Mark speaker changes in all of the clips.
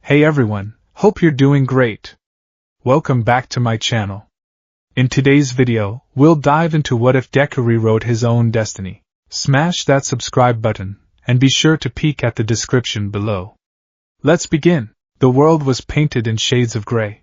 Speaker 1: Hey everyone, hope you're doing great. Welcome back to my channel. In today's video, we'll dive into what if Deku rewrote his own destiny. Smash that subscribe button, and be sure to peek at the description below. Let's begin. The world was painted in shades of gray.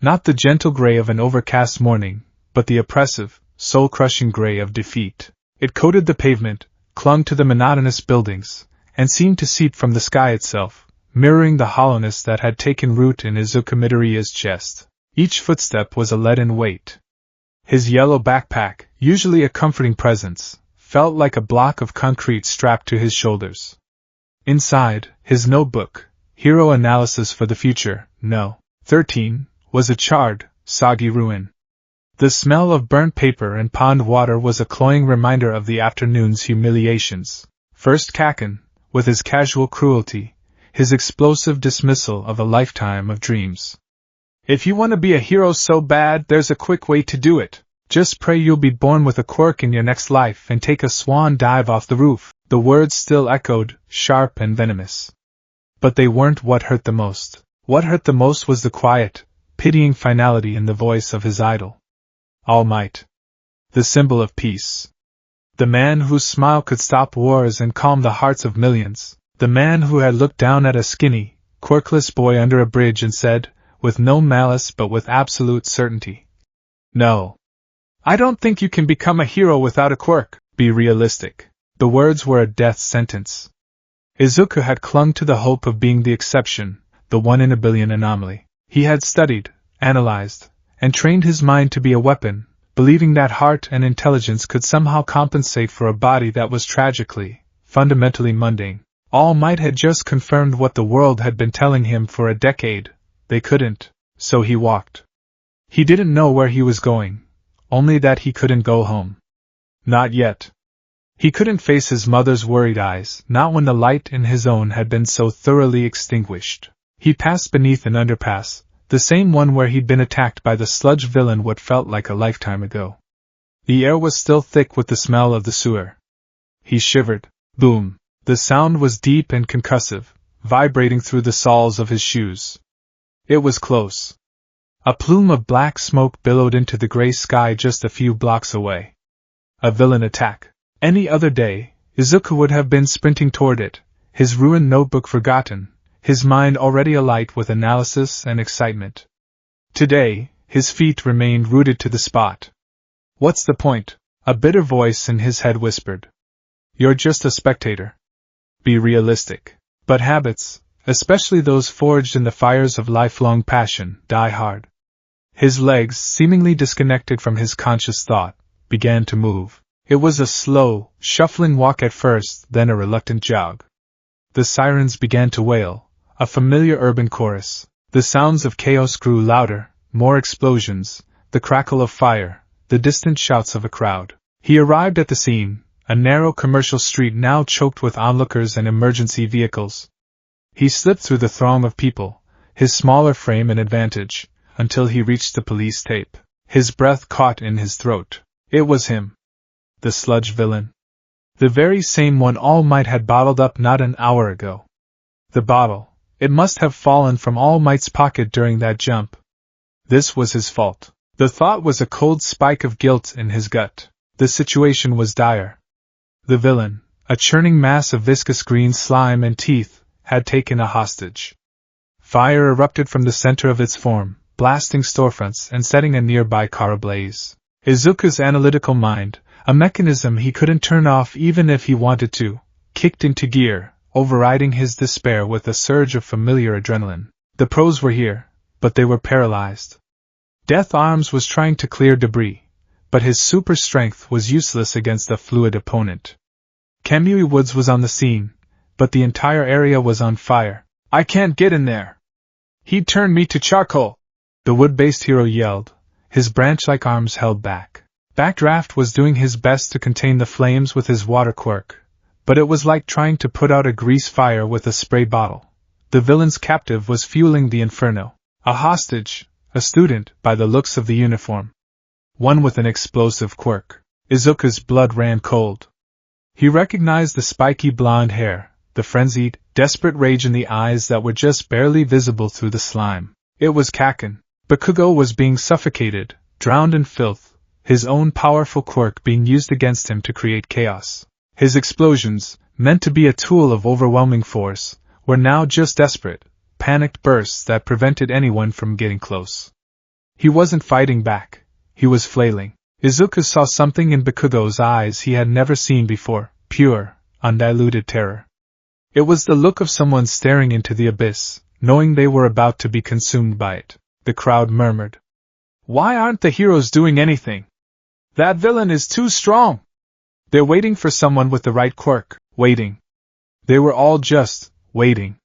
Speaker 1: Not the gentle gray of an overcast morning, but the oppressive, soul-crushing gray of defeat. It coated the pavement, clung to the monotonous buildings, and seemed to seep from the sky itself, mirroring the hollowness that had taken root in Izuku Midoriya's chest. Each footstep was a leaden weight. His yellow backpack, usually a comforting presence, felt like a block of concrete strapped to his shoulders. Inside, his notebook, Hero Analysis for the Future, No. 13, was a charred, soggy ruin. The smell of burnt paper and pond water was a cloying reminder of the afternoon's humiliations. First Kaken, with his casual cruelty, his explosive dismissal of a lifetime of dreams. If you want to be a hero so bad, there's a quick way to do it. Just pray you'll be born with a quirk in your next life and take a swan dive off the roof. The words still echoed, sharp and venomous. But they weren't what hurt the most. What hurt the most was the quiet, pitying finality in the voice of his idol. All Might. The symbol of peace. The man whose smile could stop wars and calm the hearts of millions. The man who had looked down at a skinny, quirkless boy under a bridge and said, with no malice but with absolute certainty, "No. I don't think you can become a hero without a quirk. Be realistic." The words were a death sentence. Izuku had clung to the hope of being the exception, the one in a billion anomaly. He had studied, analyzed, and trained his mind to be a weapon, believing that heart and intelligence could somehow compensate for a body that was tragically, fundamentally mundane. All Might had just confirmed what the world had been telling him for a decade. They couldn't, so he walked. He didn't know where he was going, only that he couldn't go home. Not yet. He couldn't face his mother's worried eyes, not when the light in his own had been so thoroughly extinguished. He passed beneath an underpass, the same one where he'd been attacked by the sludge villain what felt like a lifetime ago. The air was still thick with the smell of the sewer. He shivered. Boom. The sound was deep and concussive, vibrating through the soles of his shoes. It was close. A plume of black smoke billowed into the gray sky just a few blocks away. A villain attack. Any other day, Izuku would have been sprinting toward it, his ruined notebook forgotten, his mind already alight with analysis and excitement. Today, his feet remained rooted to the spot. What's the point? A bitter voice in his head whispered. You're just a spectator. Be realistic. But habits, especially those forged in the fires of lifelong passion, die hard. His legs, seemingly disconnected from his conscious thought, began to move. It was a slow, shuffling walk at first, then a reluctant jog. The sirens began to wail, a familiar urban chorus. The sounds of chaos grew louder, more explosions, the crackle of fire, the distant shouts of a crowd. He arrived at the scene, a narrow commercial street now choked with onlookers and emergency vehicles. He slipped through the throng of people, his smaller frame an advantage, until he reached the police tape. His breath caught in his throat. It was him. The sludge villain. The very same one All Might had bottled up not an hour ago. The bottle. It must have fallen from All Might's pocket during that jump. This was his fault. The thought was a cold spike of guilt in his gut. The situation was dire. The villain, a churning mass of viscous green slime and teeth, had taken a hostage. Fire erupted from the center of its form, blasting storefronts and setting a nearby car ablaze. Izuku's analytical mind, a mechanism he couldn't turn off even if he wanted to, kicked into gear, overriding his despair with a surge of familiar adrenaline. The pros were here, but they were paralyzed. Death Arms was trying to clear debris, but his super strength was useless against a fluid opponent. Kamui Woods was on the scene, but the entire area was on fire. I can't get in there. He'd turn me to charcoal. The wood-based hero yelled, his branch-like arms held back. Backdraft was doing his best to contain the flames with his water quirk, but it was like trying to put out a grease fire with a spray bottle. The villain's captive was fueling the inferno. A hostage, a student, by the looks of the uniform. One with an explosive quirk. Izuku's blood ran cold. He recognized the spiky blonde hair, the frenzied, desperate rage in the eyes that were just barely visible through the slime. It was Kaken. Bakugo was being suffocated, drowned in filth, his own powerful quirk being used against him to create chaos. His explosions, meant to be a tool of overwhelming force, were now just desperate, panicked bursts that prevented anyone from getting close. He wasn't fighting back. He was flailing. Izuku saw something in Bakugo's eyes he had never seen before, pure, undiluted terror. It was the look of someone staring into the abyss, knowing they were about to be consumed by it. The crowd murmured. "Why aren't the heroes doing anything? That villain is too strong!" They're waiting for someone with the right quirk, waiting. They were all just waiting.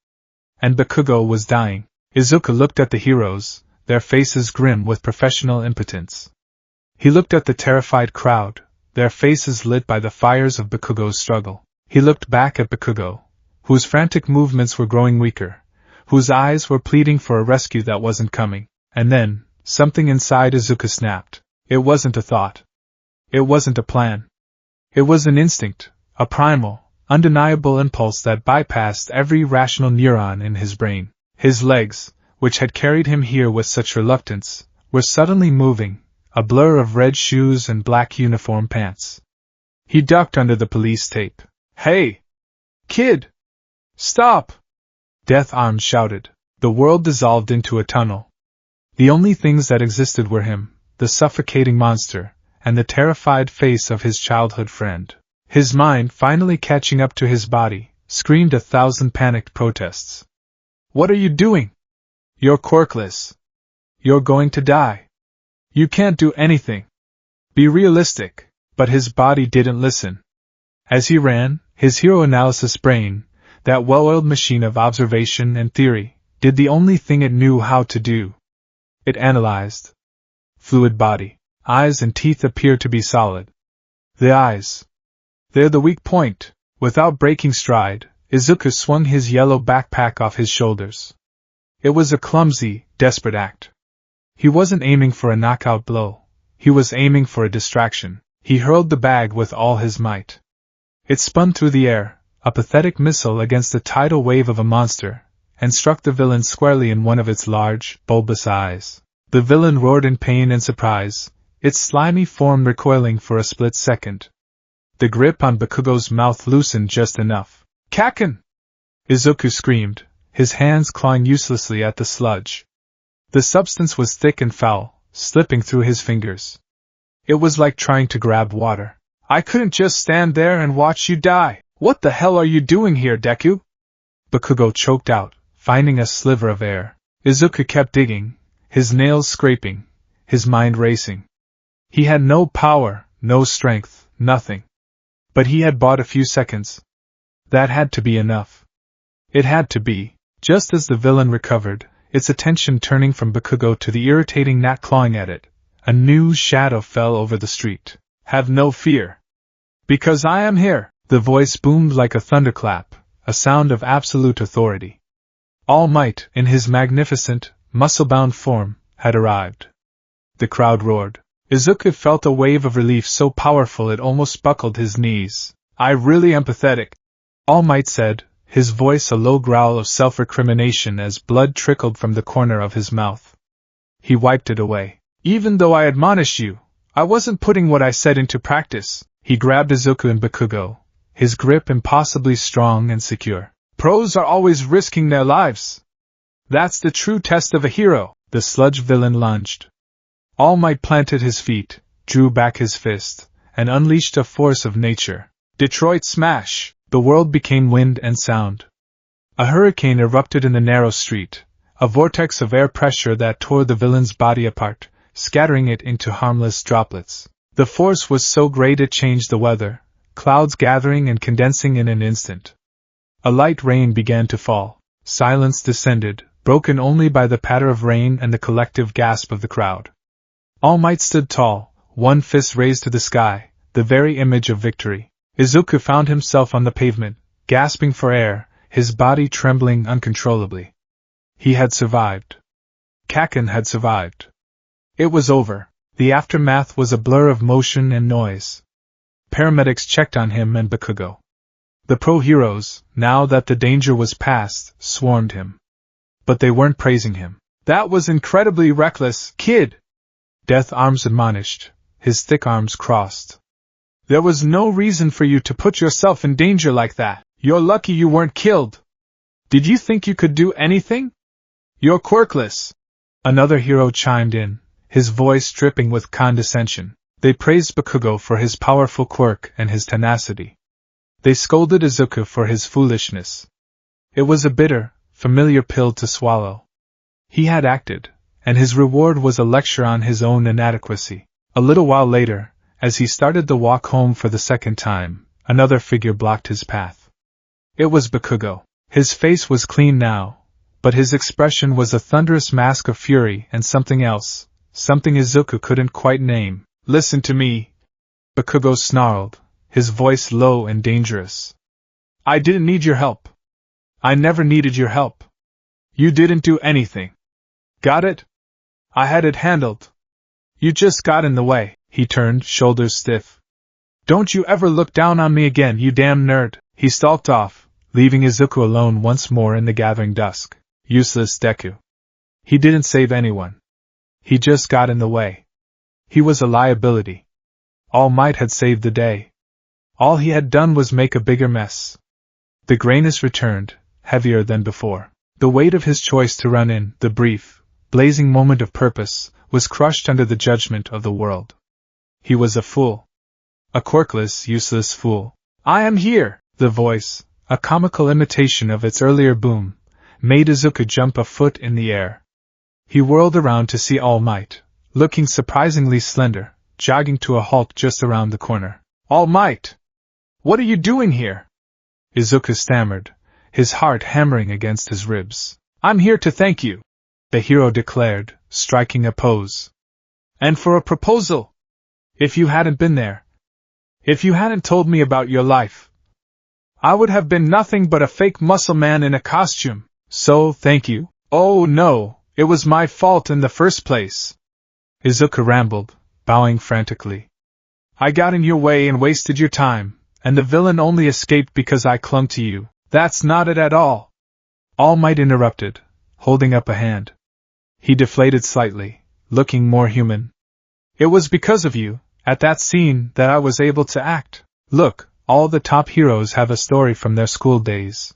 Speaker 1: And Bakugo was dying. Izuku looked at the heroes, their faces grim with professional impotence. He looked at the terrified crowd, their faces lit by the fires of Bakugo's struggle. He looked back at Bakugo, whose frantic movements were growing weaker, whose eyes were pleading for a rescue that wasn't coming. And then, something inside Izuku snapped. It wasn't a thought. It wasn't a plan. It was an instinct, a primal, undeniable impulse that bypassed every rational neuron in his brain. His legs, which had carried him here with such reluctance, were suddenly moving, a blur of red shoes and black uniform pants. He ducked under the police tape. "Hey! Kid! Stop!" Death Arms shouted. The world dissolved into a tunnel. The only things that existed were him, the suffocating monster, and the terrified face of his childhood friend. His mind, finally catching up to his body, screamed 1,000 panicked protests. "What are you doing? You're quirkless. You're going to die. You can't do anything. Be realistic." But his body didn't listen. As he ran, his hero analysis brain, that well-oiled machine of observation and theory, did the only thing it knew how to do. It analyzed. Fluid body. Eyes and teeth appear to be solid. The eyes. They're the weak point. Without breaking stride, Izuku swung his yellow backpack off his shoulders. It was a clumsy, desperate act. He wasn't aiming for a knockout blow. He was aiming for a distraction. He hurled the bag with all his might. It spun through the air, a pathetic missile against the tidal wave of a monster, and struck the villain squarely in one of its large, bulbous eyes. The villain roared in pain and surprise, its slimy form recoiling for a split second. The grip on Bakugo's mouth loosened just enough. "Kaken!" Izuku screamed, his hands clawing uselessly at the sludge. The substance was thick and foul, slipping through his fingers. It was like trying to grab water. "I couldn't just stand there and watch you die. What the hell are you doing here, Deku?" Bakugo choked out, finding a sliver of air. Izuku kept digging, his nails scraping, his mind racing. He had no power, no strength, nothing. But he had bought a few seconds. That had to be enough. It had to be. Just as the villain recovered, its attention turning from Bakugo to the irritating gnat clawing at it, a new shadow fell over the street. "Have no fear. Because I am here." The voice boomed like a thunderclap, a sound of absolute authority. All Might, in his magnificent, muscle-bound form, had arrived. The crowd roared. Izuku felt a wave of relief so powerful it almost buckled his knees. "I really am pathetic," All Might said, his voice a low growl of self-recrimination as blood trickled from the corner of his mouth. He wiped it away. "Even though I admonished you, I wasn't putting what I said into practice." He grabbed Izuku and Bakugo, his grip impossibly strong and secure. "Pros are always risking their lives. That's the true test of a hero." The sludge villain lunged. All Might planted his feet, drew back his fist, and unleashed a force of nature. Detroit smash! The world became wind and sound. A hurricane erupted in the narrow street, a vortex of air pressure that tore the villain's body apart, scattering it into harmless droplets. The force was so great it changed the weather, clouds gathering and condensing in an instant. A light rain began to fall. Silence descended, broken only by the patter of rain and the collective gasp of the crowd. All Might stood tall, one fist raised to the sky, the very image of victory. Izuku found himself on the pavement, gasping for air, his body trembling uncontrollably. He had survived. Kaken had survived. It was over. The aftermath was a blur of motion and noise. Paramedics checked on him and Bakugo. The pro-heroes, now that the danger was past, swarmed him. But they weren't praising him. "That was incredibly reckless, kid," Death Arms admonished, his thick arms crossed. "There was no reason for you to put yourself in danger like that. You're lucky you weren't killed. Did you think you could do anything? You're quirkless." Another hero chimed in, his voice dripping with condescension. They praised Bakugo for his powerful quirk and his tenacity. They scolded Izuku for his foolishness. It was a bitter, familiar pill to swallow. He had acted, and his reward was a lecture on his own inadequacy. A little while later, as he started the walk home for the second time, another figure blocked his path. It was Bakugo. His face was clean now, but his expression was a thunderous mask of fury and something else, something Izuku couldn't quite name. "Listen to me," Bakugo snarled, his voice low and dangerous. "I didn't need your help. I never needed your help. You didn't do anything. Got it? I had it handled. You just got in the way." He turned, shoulders stiff. "Don't you ever look down on me again, you damn nerd." He stalked off, leaving Izuku alone once more in the gathering dusk. Useless Deku. He didn't save anyone. He just got in the way. He was a liability. All Might had saved the day. All he had done was make a bigger mess. The grayness returned, heavier than before. The weight of his choice to run in, the brief, blazing moment of purpose, was crushed under the judgment of the world. He was a fool. A quirkless, useless fool. "I am here!" The voice, a comical imitation of its earlier boom, made Izuku jump a foot in the air. He whirled around to see All Might, looking surprisingly slender, jogging to a halt just around the corner. "All Might! What are you doing here?" Izuku stammered, his heart hammering against his ribs. "I'm here to thank you," the hero declared, striking a pose. "And for a proposal. If you hadn't been there, if you hadn't told me about your life, I would have been nothing but a fake muscle man in a costume. So, thank you." "Oh no, it was my fault in the first place," Izuku rambled, bowing frantically. "I got in your way and wasted your time, and the villain only escaped because I clung to you. That's not it at all." All Might interrupted, holding up a hand. He deflated slightly, looking more human. "It was because of you, at that scene, that I was able to act. Look, all the top heroes have a story from their school days.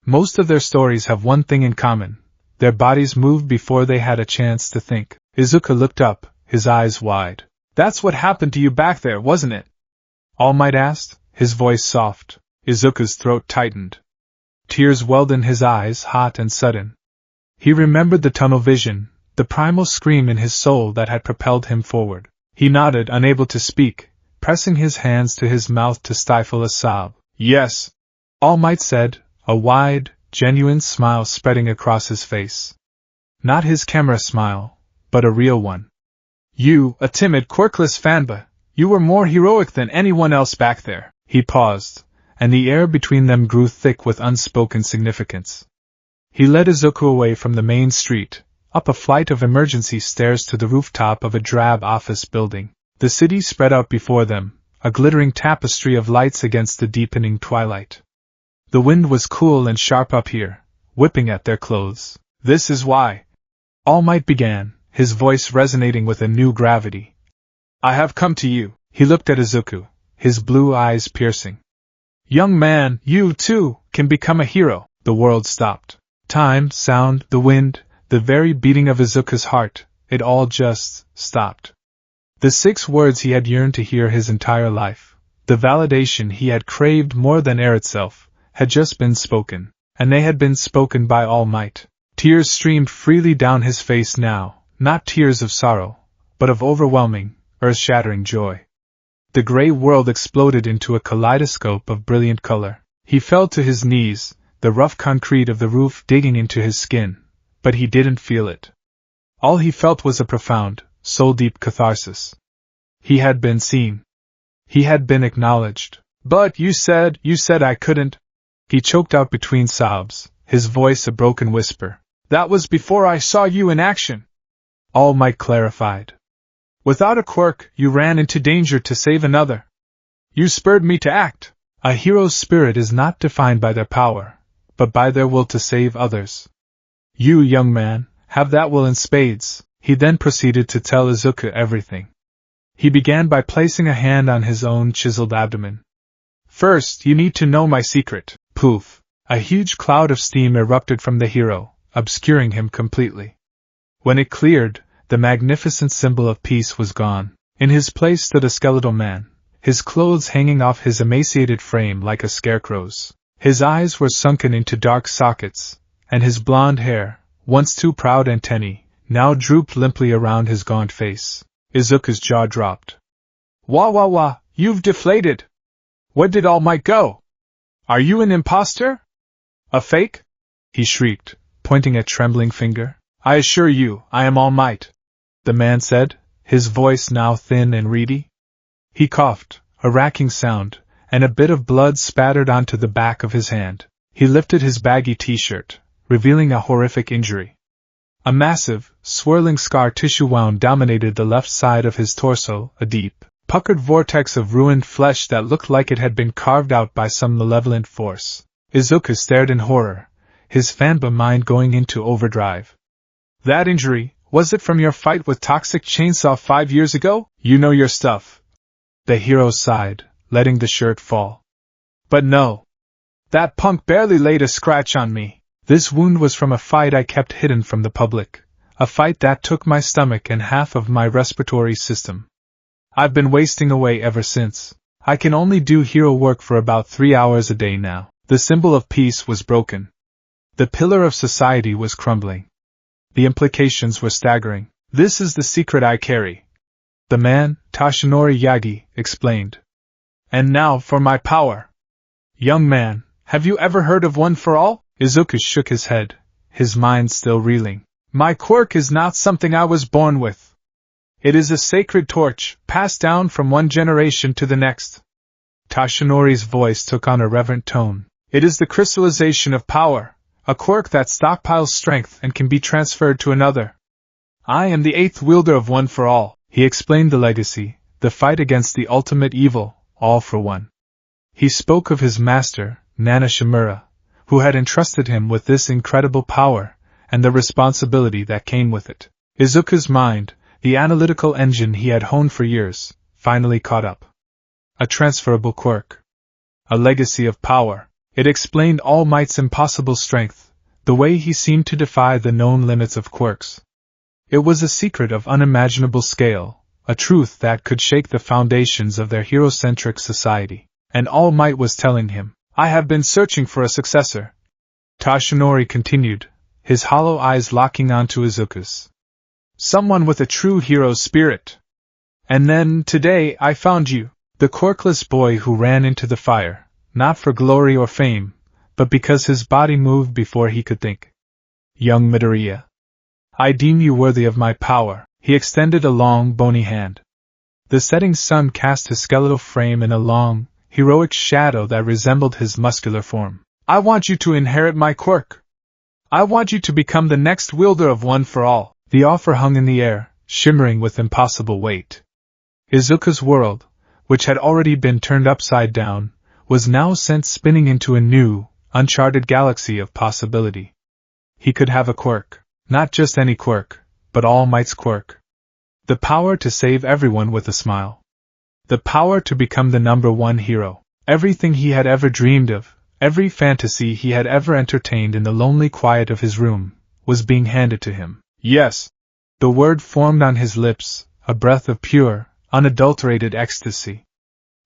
Speaker 1: Most of their stories have one thing in common. Their bodies moved before they had a chance to think." Izuku looked up, his eyes wide. "That's what happened to you back there, wasn't it?" All Might asked, his voice soft. Izuku's throat tightened. Tears welled in his eyes, hot and sudden. He remembered the tunnel vision, the primal scream in his soul that had propelled him forward. He nodded, unable to speak, pressing his hands to his mouth to stifle a sob. "Yes," All Might said, a wide, genuine smile spreading across his face. Not his camera smile, but a real one. "You, a timid, quirkless fanba, you were more heroic than anyone else back there." He paused, and the air between them grew thick with unspoken significance. He led Izuku away from the main street, up a flight of emergency stairs to the rooftop of a drab office building. The city spread out before them, a glittering tapestry of lights against the deepening twilight. The wind was cool and sharp up here, whipping at their clothes. "This is why," All Might began, his voice resonating with a new gravity. "I have come to you." He looked at Izuku, his blue eyes piercing. "Young man, you, too, can become a hero." The world stopped. Time, sound, the wind, the very beating of Izuku's heart, it all just stopped. The 6 words he had yearned to hear his entire life, the validation he had craved more than air itself, had just been spoken, and they had been spoken by All Might. Tears streamed freely down his face now, not tears of sorrow, but of overwhelming, earth-shattering joy. The gray world exploded into a kaleidoscope of brilliant color. He fell to his knees, the rough concrete of the roof digging into his skin, but he didn't feel it. All he felt was a profound, soul-deep catharsis. He had been seen. He had been acknowledged. "But you said I couldn't," he choked out between sobs, his voice a broken whisper. "That was before I saw you in action." All Might clarified. "Without a quirk, you ran into danger to save another. You spurred me to act. A hero's spirit is not defined by their power, but by their will to save others. You, young man, have that will in spades. He then proceeded to tell Izuku everything. He began by placing a hand on his own chiseled abdomen. First, you need to know my secret. Poof! A huge cloud of steam erupted from the hero, obscuring him completely. When it cleared, the magnificent symbol of peace was gone. In his place stood a skeletal man, his clothes hanging off his emaciated frame like a scarecrow's. His eyes were sunken into dark sockets, and his blonde hair, once two proud antennae, now drooped limply around his gaunt face. Izuku's jaw dropped. Wah, you've deflated! Where did All Might go? Are you an imposter? A fake? He shrieked, pointing a trembling finger. I assure you, I am All Might, the man said, his voice now thin and reedy. He coughed, a racking sound, and a bit of blood spattered onto the back of his hand. He lifted his baggy t-shirt, revealing a horrific injury. A massive, swirling scar tissue wound dominated the left side of his torso, a deep, puckered vortex of ruined flesh that looked like it had been carved out by some malevolent force. Izuku stared in horror, his fanboy mind going into overdrive. That injury, was it from your fight with Toxic Chainsaw 5 years ago? You know your stuff. The hero sighed, letting the shirt fall. But no. That punk barely laid a scratch on me. This wound was from a fight I kept hidden from the public, a fight that took my stomach and half of my respiratory system. I've been wasting away ever since. I can only do hero work for about 3 hours a day now. The symbol of peace was broken. The pillar of society was crumbling. The implications were staggering. This is the secret I carry. The man, Toshinori Yagi, explained. And now for my power. Young man, have you ever heard of One for All? Izuku shook his head, his mind still reeling. My quirk is not something I was born with. It is a sacred torch, passed down from one generation to the next. Toshinori's voice took on a reverent tone. It is the crystallization of power, a quirk that stockpiles strength and can be transferred to another. I am the 8th wielder of One for All. He explained the legacy, the fight against the ultimate evil, all for one. He spoke of his master, Nana Shimura, who had entrusted him with this incredible power, and the responsibility that came with it. Izuku's mind, the analytical engine he had honed for years, finally caught up. A transferable quirk. A legacy of power. It explained All Might's impossible strength, the way he seemed to defy the known limits of quirks. It was a secret of unimaginable scale, a truth that could shake the foundations of their hero-centric society. And All Might was telling him, I have been searching for a successor. Toshinori continued, his hollow eyes locking onto Izuku's. Someone with a true hero spirit. And then, today, I found you, the quirkless boy who ran into the fire, not for glory or fame, but because his body moved before he could think. Young Midoriya. I deem you worthy of my power. He extended a long, bony hand. The setting sun cast his skeletal frame in a long, heroic shadow that resembled his muscular form. I want you to inherit my quirk. I want you to become the next wielder of One for All. The offer hung in the air, shimmering with impossible weight. Izuku's world, which had already been turned upside down, was now sent spinning into a new, uncharted galaxy of possibility. He could have a quirk, not just any quirk, but All Might's quirk. The power to save everyone with a smile. The power to become the #1 hero. Everything he had ever dreamed of, every fantasy he had ever entertained in the lonely quiet of his room, was being handed to him. Yes! The word formed on his lips, a breath of pure, unadulterated ecstasy.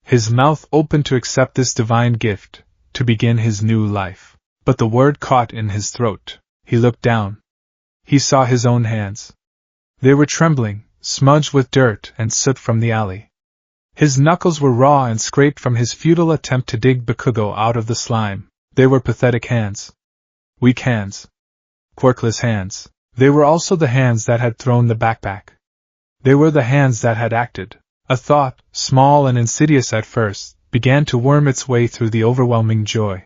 Speaker 1: His mouth opened to accept this divine gift, to begin his new life. But the word caught in his throat. He looked down. He saw his own hands. They were trembling, smudged with dirt and soot from the alley. His knuckles were raw and scraped from his futile attempt to dig Bakugo out of the slime. They were pathetic hands. Weak hands. Quirkless hands. They were also the hands that had thrown the backpack. They were the hands that had acted. A thought, small and insidious at first, began to worm its way through the overwhelming joy.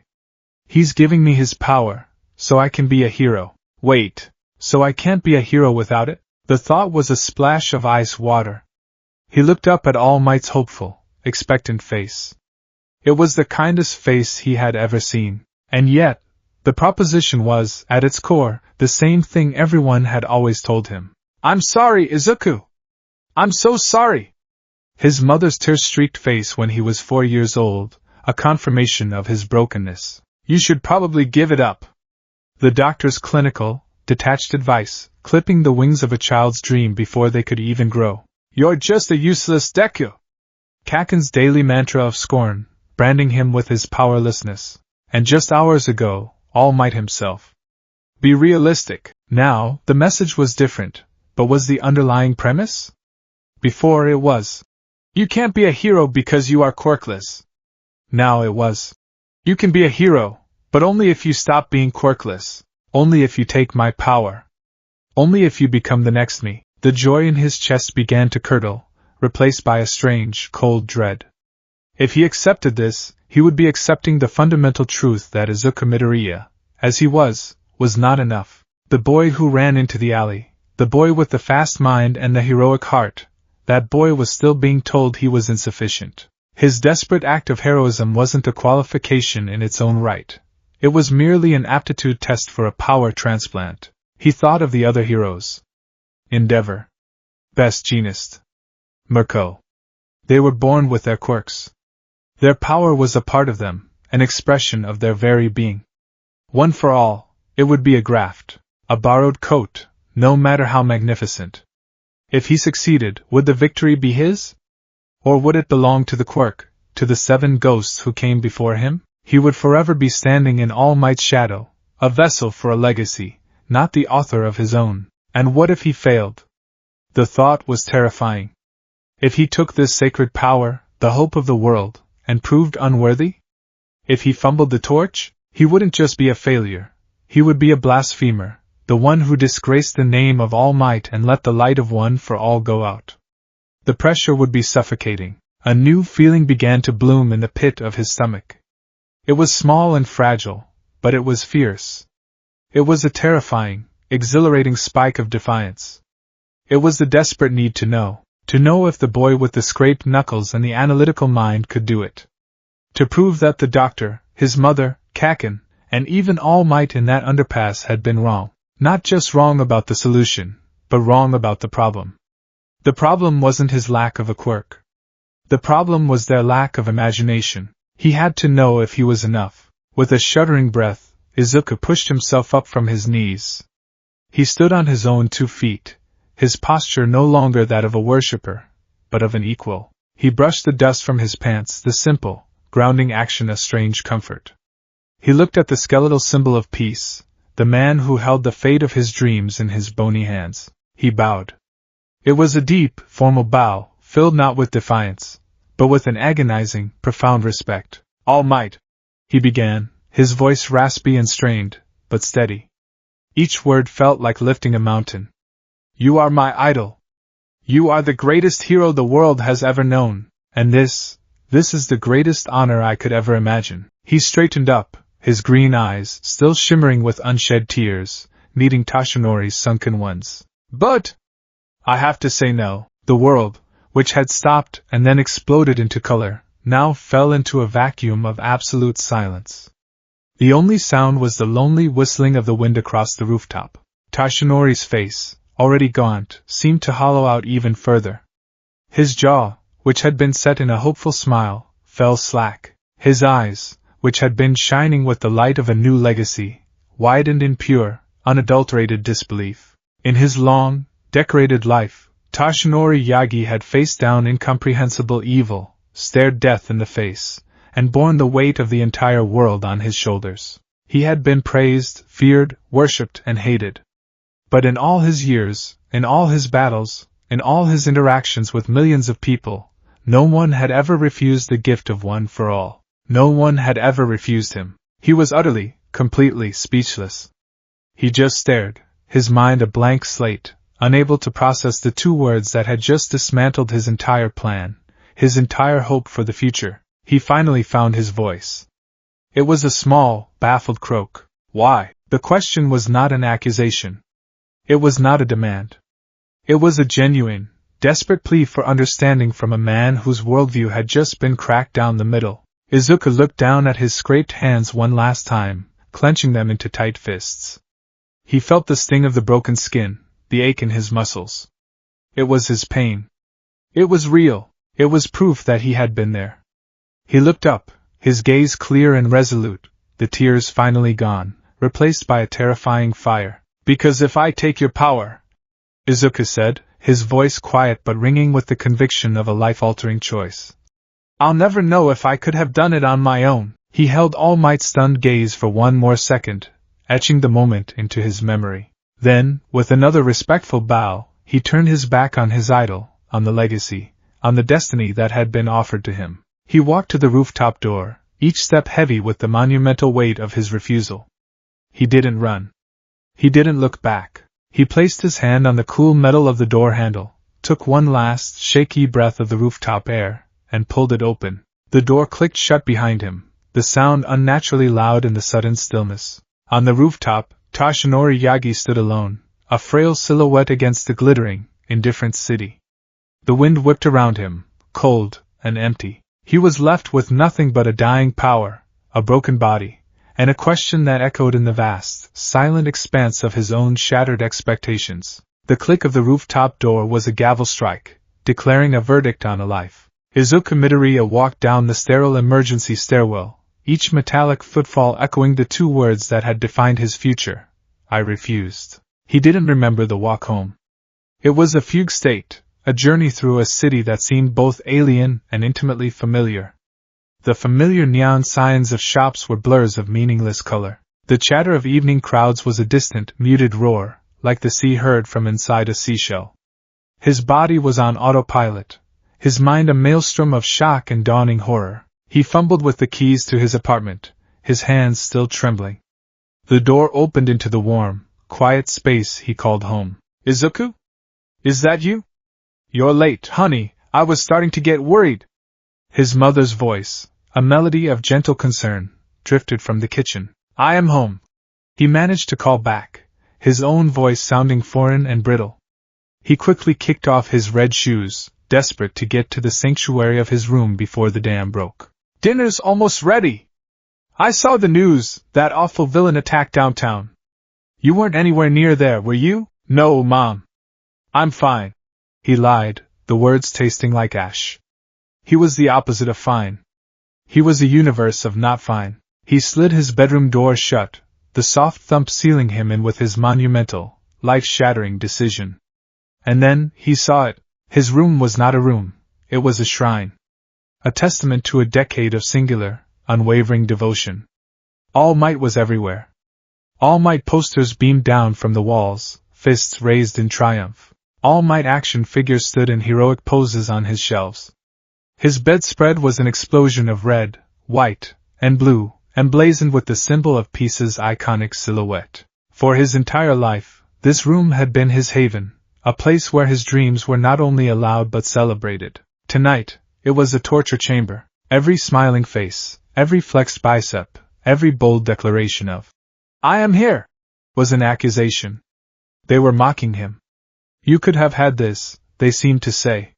Speaker 1: He's giving me his power, so I can be a hero. Wait, so I can't be a hero without it? The thought was a splash of ice water. He looked up at All Might's hopeful, expectant face. It was the kindest face he had ever seen. And yet, the proposition was, at its core, the same thing everyone had always told him. "I'm sorry, Izuku! I'm so sorry!" His mother's tear-streaked face when he was 4 years old, a confirmation of his brokenness. "You should probably give it up." The doctor's clinical, detached advice, clipping the wings of a child's dream before they could even grow. "You're just a useless Deku." Kaken's daily mantra of scorn, branding him with his powerlessness. And just hours ago, All Might himself. Be realistic. Now, the message was different, but was the underlying premise? Before it was, "You can't be a hero because you are quirkless." Now it was, "You can be a hero, but only if you stop being quirkless. Only if you take my power. Only if you become the next me." The joy in his chest began to curdle, replaced by a strange, cold dread. If he accepted this, he would be accepting the fundamental truth that Izuku Midoriya, as he was not enough. The boy who ran into the alley, the boy with the fast mind and the heroic heart, that boy was still being told he was insufficient. His desperate act of heroism wasn't a qualification in its own right. It was merely an aptitude test for a power transplant. He thought of the other heroes. Endeavor. Best Jeanist. Mirko. They were born with their quirks. Their power was a part of them, an expression of their very being. One for all, it would be a graft, a borrowed coat, no matter how magnificent. If he succeeded, would the victory be his? Or would it belong to the quirk, to the 7 ghosts who came before him? He would forever be standing in All Might's shadow, a vessel for a legacy, not the author of his own. And what if he failed? The thought was terrifying. If he took this sacred power, the hope of the world, and proved unworthy? If he fumbled the torch, he wouldn't just be a failure. He would be a blasphemer, the one who disgraced the name of All Might and let the light of one for all go out. The pressure would be suffocating. A new feeling began to bloom in the pit of his stomach. It was small and fragile, but it was fierce. It was a terrifying, exhilarating spike of defiance. It was the desperate need to know if the boy with the scraped knuckles and the analytical mind could do it. To prove that the doctor, his mother, Kaken, and even All Might in that underpass had been wrong. Not just wrong about the solution, but wrong about the problem. The problem wasn't his lack of a quirk. The problem was their lack of imagination. He had to know if he was enough. With a shuddering breath, Izuku pushed himself up from his knees. He stood on his own 2 feet, his posture no longer that of a worshipper, but of an equal. He brushed the dust from his pants, the simple, grounding action a strange comfort. He looked at the skeletal symbol of peace, the man who held the fate of his dreams in his bony hands. He bowed. It was a deep, formal bow, filled not with defiance, but with an agonizing, profound respect. "All Might," he began, his voice raspy and strained, but steady. Each word felt like lifting a mountain. "You are my idol. You are the greatest hero the world has ever known, and this is the greatest honor I could ever imagine." He straightened up, his green eyes, still shimmering with unshed tears, meeting Tashinori's sunken ones. "But I have to say no." The world, which had stopped and then exploded into color, now fell into a vacuum of absolute silence. The only sound was the lonely whistling of the wind across the rooftop. Tashinori's face, already gaunt, seemed to hollow out even further. His jaw, which had been set in a hopeful smile, fell slack. His eyes, which had been shining with the light of a new legacy, widened in pure, unadulterated disbelief. In his long, decorated life, Tashinori Yagi had faced down incomprehensible evil, stared death in the face, and borne the weight of the entire world on his shoulders. He had been praised, feared, worshipped, and hated. But in all his years, in all his battles, in all his interactions with millions of people, no one had ever refused the gift of one for all. No one had ever refused him. He was utterly, completely speechless. He just stared, his mind a blank slate, unable to process the 2 words that had just dismantled his entire plan, his entire hope for the future. He finally found his voice. It was a small, baffled croak. "Why?" The question was not an accusation. It was not a demand. It was a genuine, desperate plea for understanding from a man whose worldview had just been cracked down the middle. Izuku looked down at his scraped hands one last time, clenching them into tight fists. He felt the sting of the broken skin, the ache in his muscles. It was his pain. It was real. It was proof that he had been there. He looked up, his gaze clear and resolute, the tears finally gone, replaced by a terrifying fire. Because if I take your power, Izuku said, his voice quiet but ringing with the conviction of a life-altering choice, I'll never know if I could have done it on my own. He held All Might's stunned gaze for one more second, etching the moment into his memory. Then, with another respectful bow, he turned his back on his idol, on the legacy, on the destiny that had been offered to him. He walked to the rooftop door, each step heavy with the monumental weight of his refusal. He didn't run. He didn't look back. He placed his hand on the cool metal of the door handle, took one last, shaky breath of the rooftop air, and pulled it open. The door clicked shut behind him, the sound unnaturally loud in the sudden stillness. On the rooftop, Toshinori Yagi stood alone, a frail silhouette against the glittering, indifferent city. The wind whipped around him, cold and empty. He was left with nothing but a dying power, a broken body, and a question that echoed in the vast, silent expanse of his own shattered expectations. The click of the rooftop door was a gavel strike, declaring a verdict on a life. Izuku Midoriya walked down the sterile emergency stairwell, each metallic footfall echoing the two words that had defined his future. I refused. He didn't remember the walk home. It was a fugue state, a journey through a city that seemed both alien and intimately familiar. The familiar neon signs of shops were blurs of meaningless color. The chatter of evening crowds was a distant, muted roar, like the sea heard from inside a seashell. His body was on autopilot, his mind a maelstrom of shock and dawning horror. He fumbled with the keys to his apartment, his hands still trembling. The door opened into the warm, quiet space he called home. Izuku? Is that you? You're late, honey. I was starting to get worried. His mother's voice, a melody of gentle concern, drifted from the kitchen. I am home. He managed to call back, his own voice sounding foreign and brittle. He quickly kicked off his red shoes, desperate to get to the sanctuary of his room before the dam broke. Dinner's almost ready. I saw the news, that awful villain attacked downtown. You weren't anywhere near there, were you? No, Mom. I'm fine. He lied, the words tasting like ash. He was the opposite of fine. He was a universe of not fine. He slid his bedroom door shut, the soft thump sealing him in with his monumental, life-shattering decision. And then, he saw it. His room was not a room, it was a shrine. A testament to a decade of singular, unwavering devotion. All Might was everywhere. All Might posters beamed down from the walls, fists raised in triumph. All Might action figures stood in heroic poses on his shelves. His bedspread was an explosion of red, white, and blue, emblazoned with the symbol of peace's iconic silhouette. For his entire life, this room had been his haven, a place where his dreams were not only allowed but celebrated. Tonight, it was a torture chamber. Every smiling face, every flexed bicep, every bold declaration of, I am here, was an accusation. They were mocking him. You could have had this, they seemed to say.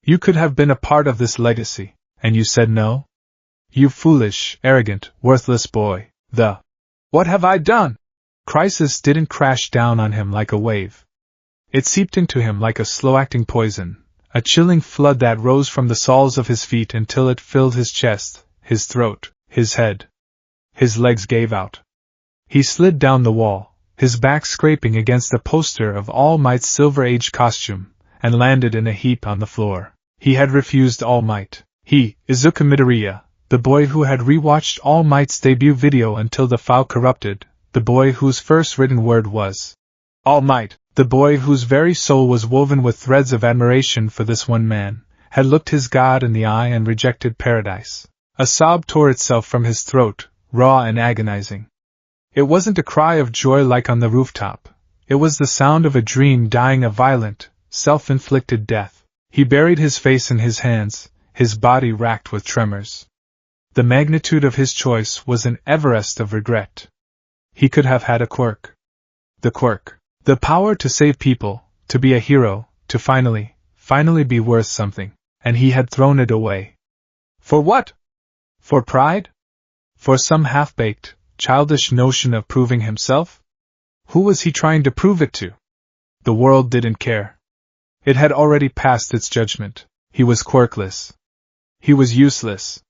Speaker 1: You could have been a part of this legacy, and you said no? You foolish, arrogant, worthless boy. What have I done? Crisis didn't crash down on him like a wave. It seeped into him like a slow-acting poison, a chilling flood that rose from the soles of his feet until it filled his chest, his throat, his head. His legs gave out. He slid down the wall, his back scraping against the poster of All Might's Silver Age costume, and landed in a heap on the floor. He had refused All Might. He, Izuku Midoriya, the boy who had rewatched All Might's debut video until the file corrupted, the boy whose first written word was All Might, the boy whose very soul was woven with threads of admiration for this one man, had looked his God in the eye and rejected paradise. A sob tore itself from his throat, raw and agonizing. It wasn't a cry of joy like on the rooftop. It was the sound of a dream dying a violent, self-inflicted death. He buried his face in his hands, his body racked with tremors. The magnitude of his choice was an Everest of regret. He could have had a quirk. The quirk. The power to save people, to be a hero, to finally be worth something. And he had thrown it away. For what? For pride? For some half-baked, childish notion of proving himself? Who was he trying to prove it to? The world didn't care. It had already passed its judgment. He was quirkless. He was useless.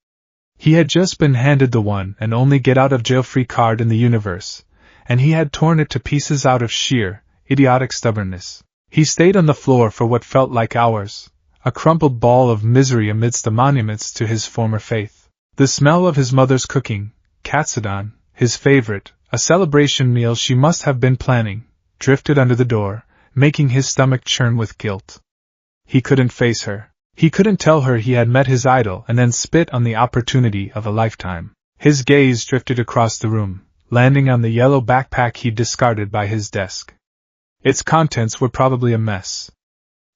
Speaker 1: He had just been handed the one and only get-out-of-jail-free card in the universe, and he had torn it to pieces out of sheer, idiotic stubbornness. He stayed on the floor for what felt like hours, a crumpled ball of misery amidst the monuments to his former faith. The smell of his mother's cooking, katsudon, his favorite, a celebration meal she must have been planning, drifted under the door, making his stomach churn with guilt. He couldn't face her. He couldn't tell her he had met his idol and then spit on the opportunity of a lifetime. His gaze drifted across the room, landing on the yellow backpack he'd discarded by his desk. Its contents were probably a mess.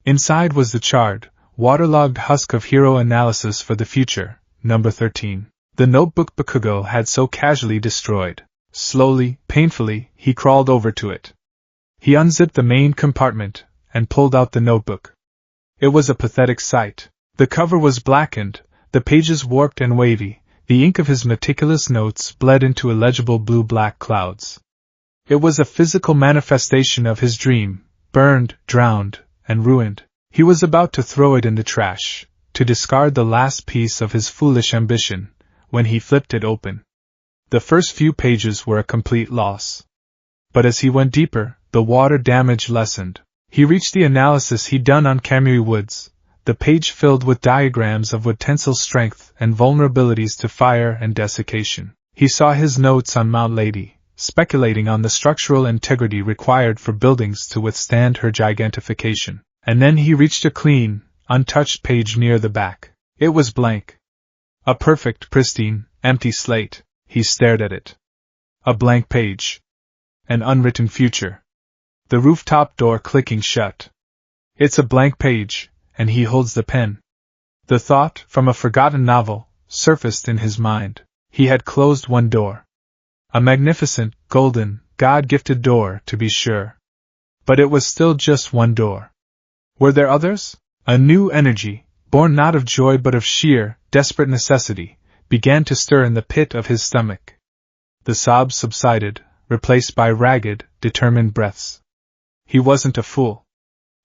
Speaker 1: Inside was the charred, waterlogged husk of Hero Analysis for the Future, number 13. The notebook Bakugo had so casually destroyed. Slowly, painfully, he crawled over to it. He unzipped the main compartment and pulled out the notebook. It was a pathetic sight. The cover was blackened, the pages warped and wavy, the ink of his meticulous notes bled into illegible blue-black clouds. It was a physical manifestation of his dream, burned, drowned, and ruined. He was about to throw it in the trash, to discard the last piece of his foolish ambition, when he flipped it open. The first few pages were a complete loss. But as he went deeper, the water damage lessened. He reached the analysis he'd done on Kamui Woods, the page filled with diagrams of wood tensile strength and vulnerabilities to fire and desiccation. He saw his notes on Mount Lady, speculating on the structural integrity required for buildings to withstand her gigantification. And then he reached a clean, untouched page near the back. It was blank. A perfect, pristine, empty slate. He stared at it. A blank page. An unwritten future. The rooftop door clicking shut. It's a blank page, and he holds the pen. The thought, from a forgotten novel, surfaced in his mind. He had closed one door. A magnificent, golden, God-gifted door, to be sure. But it was still just one door. Were there others? A new energy, born not of joy but of sheer, desperate necessity, began to stir in the pit of his stomach. The sobs subsided, replaced by ragged, determined breaths. He wasn't a fool.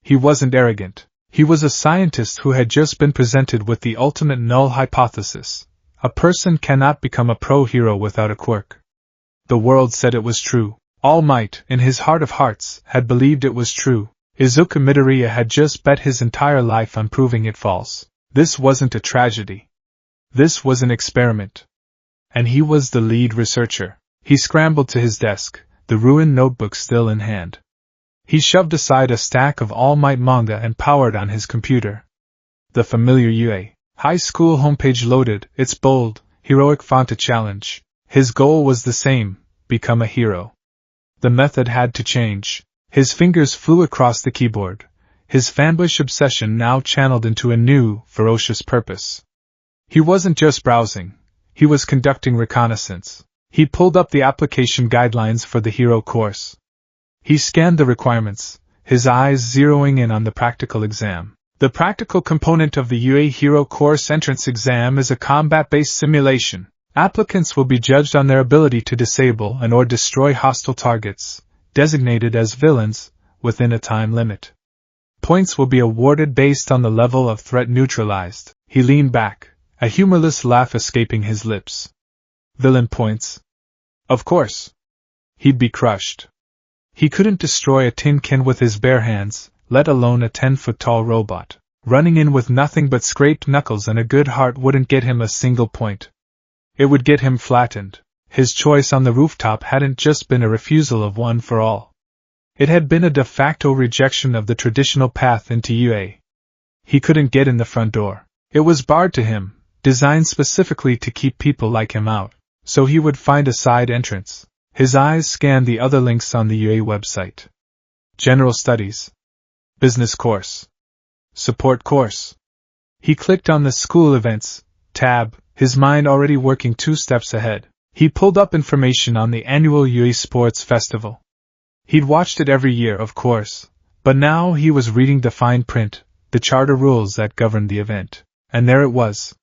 Speaker 1: He wasn't arrogant. He was a scientist who had just been presented with the ultimate null hypothesis. A person cannot become a pro-hero without a quirk. The world said it was true. All Might, in his heart of hearts, had believed it was true. Izuku Midoriya had just bet his entire life on proving it false. This wasn't a tragedy. This was an experiment. And he was the lead researcher. He scrambled to his desk, the ruined notebook still in hand. He shoved aside a stack of All Might manga and powered on his computer. The familiar UA High School homepage loaded, its bold, heroic font a challenge. His goal was the same: become a hero. The method had to change. His fingers flew across the keyboard, his fanboyish obsession now channeled into a new, ferocious purpose. He wasn't just browsing, he was conducting reconnaissance. He pulled up the application guidelines for the hero course. He scanned the requirements, his eyes zeroing in on the practical exam. The practical component of the UA Hero Course entrance exam is a combat-based simulation. Applicants will be judged on their ability to disable and/or destroy hostile targets, designated as villains, within a time limit. Points will be awarded based on the level of threat neutralized. He leaned back, a humorless laugh escaping his lips. Villain points? Of course. He'd be crushed. He couldn't destroy a tin can with his bare hands, let alone a 10-foot-tall robot. Running in with nothing but scraped knuckles and a good heart wouldn't get him a single point. It would get him flattened. His choice on the rooftop hadn't just been a refusal of one for all. It had been a de facto rejection of the traditional path into UA. He couldn't get in the front door. It was barred to him, designed specifically to keep people like him out, so he would find a side entrance. His eyes scanned the other links on the UA website. General Studies. Business Course. Support Course. He clicked on the School Events tab, his mind already working 2 steps ahead. He pulled up information on the annual UA Sports Festival. He'd watched it every year, of course, but now he was reading the fine print, the charter rules that governed the event. And there it was.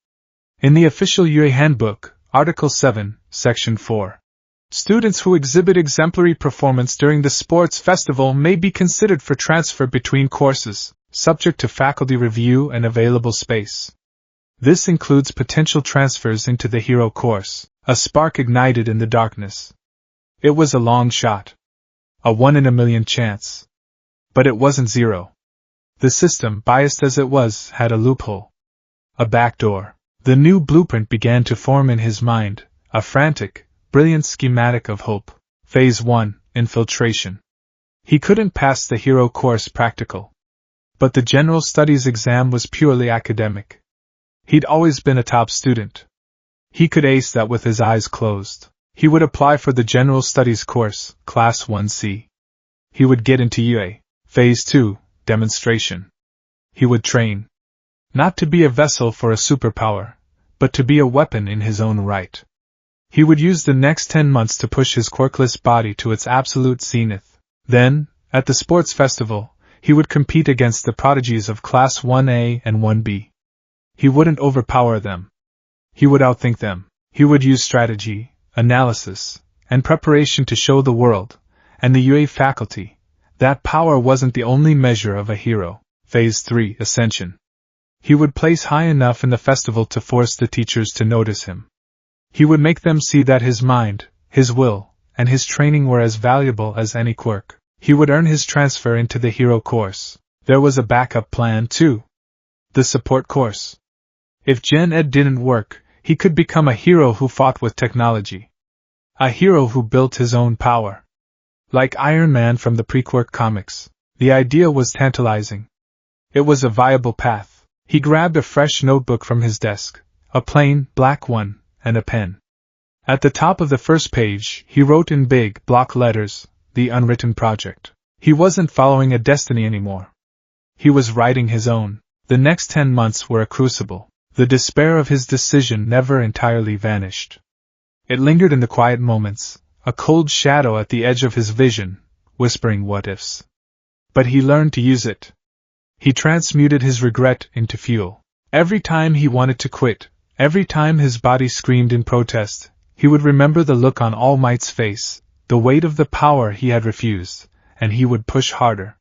Speaker 1: In the official UA Handbook, Article 7, Section 4, students who exhibit exemplary performance during the sports festival may be considered for transfer between courses, subject to faculty review and available space. This includes potential transfers into the hero course. A spark ignited in the darkness. It was a long shot. A 1 in a million chance. But it wasn't zero. The system, biased as it was, had a loophole. A backdoor. The new blueprint began to form in his mind, a frantic, brilliant schematic of hope. Phase 1, Infiltration. He couldn't pass the hero course practical. But the general studies exam was purely academic. He'd always been a top student. He could ace that with his eyes closed. He would apply for the General Studies course, Class 1C. He would get into UA. Phase 2, Demonstration. He would train. Not to be a vessel for a superpower, but to be a weapon in his own right. He would use the next 10 months to push his quirkless body to its absolute zenith. Then, at the sports festival, he would compete against the prodigies of Class 1A and 1B. He wouldn't overpower them. He would outthink them. He would use strategy, analysis, and preparation to show the world, and the UA faculty, that power wasn't the only measure of a hero. Phase 3, Ascension. He would place high enough in the festival to force the teachers to notice him. He would make them see that his mind, his will, and his training were as valuable as any quirk. He would earn his transfer into the hero course. There was a backup plan too. The support course. If Gen Ed didn't work, he could become a hero who fought with technology. A hero who built his own power. Like Iron Man from the pre-quirk comics, the idea was tantalizing. It was a viable path. He grabbed a fresh notebook from his desk, a plain, black one, and a pen. At the top of the first page, he wrote in big, block letters, "The Unwritten Project." He wasn't following a destiny anymore. He was writing his own. The next 10 months were a crucible. The despair of his decision never entirely vanished. It lingered in the quiet moments, a cold shadow at the edge of his vision, whispering what-ifs. But he learned to use it. He transmuted his regret into fuel. Every time he wanted to quit, every time his body screamed in protest, he would remember the look on All Might's face, the weight of the power he had refused, and he would push harder.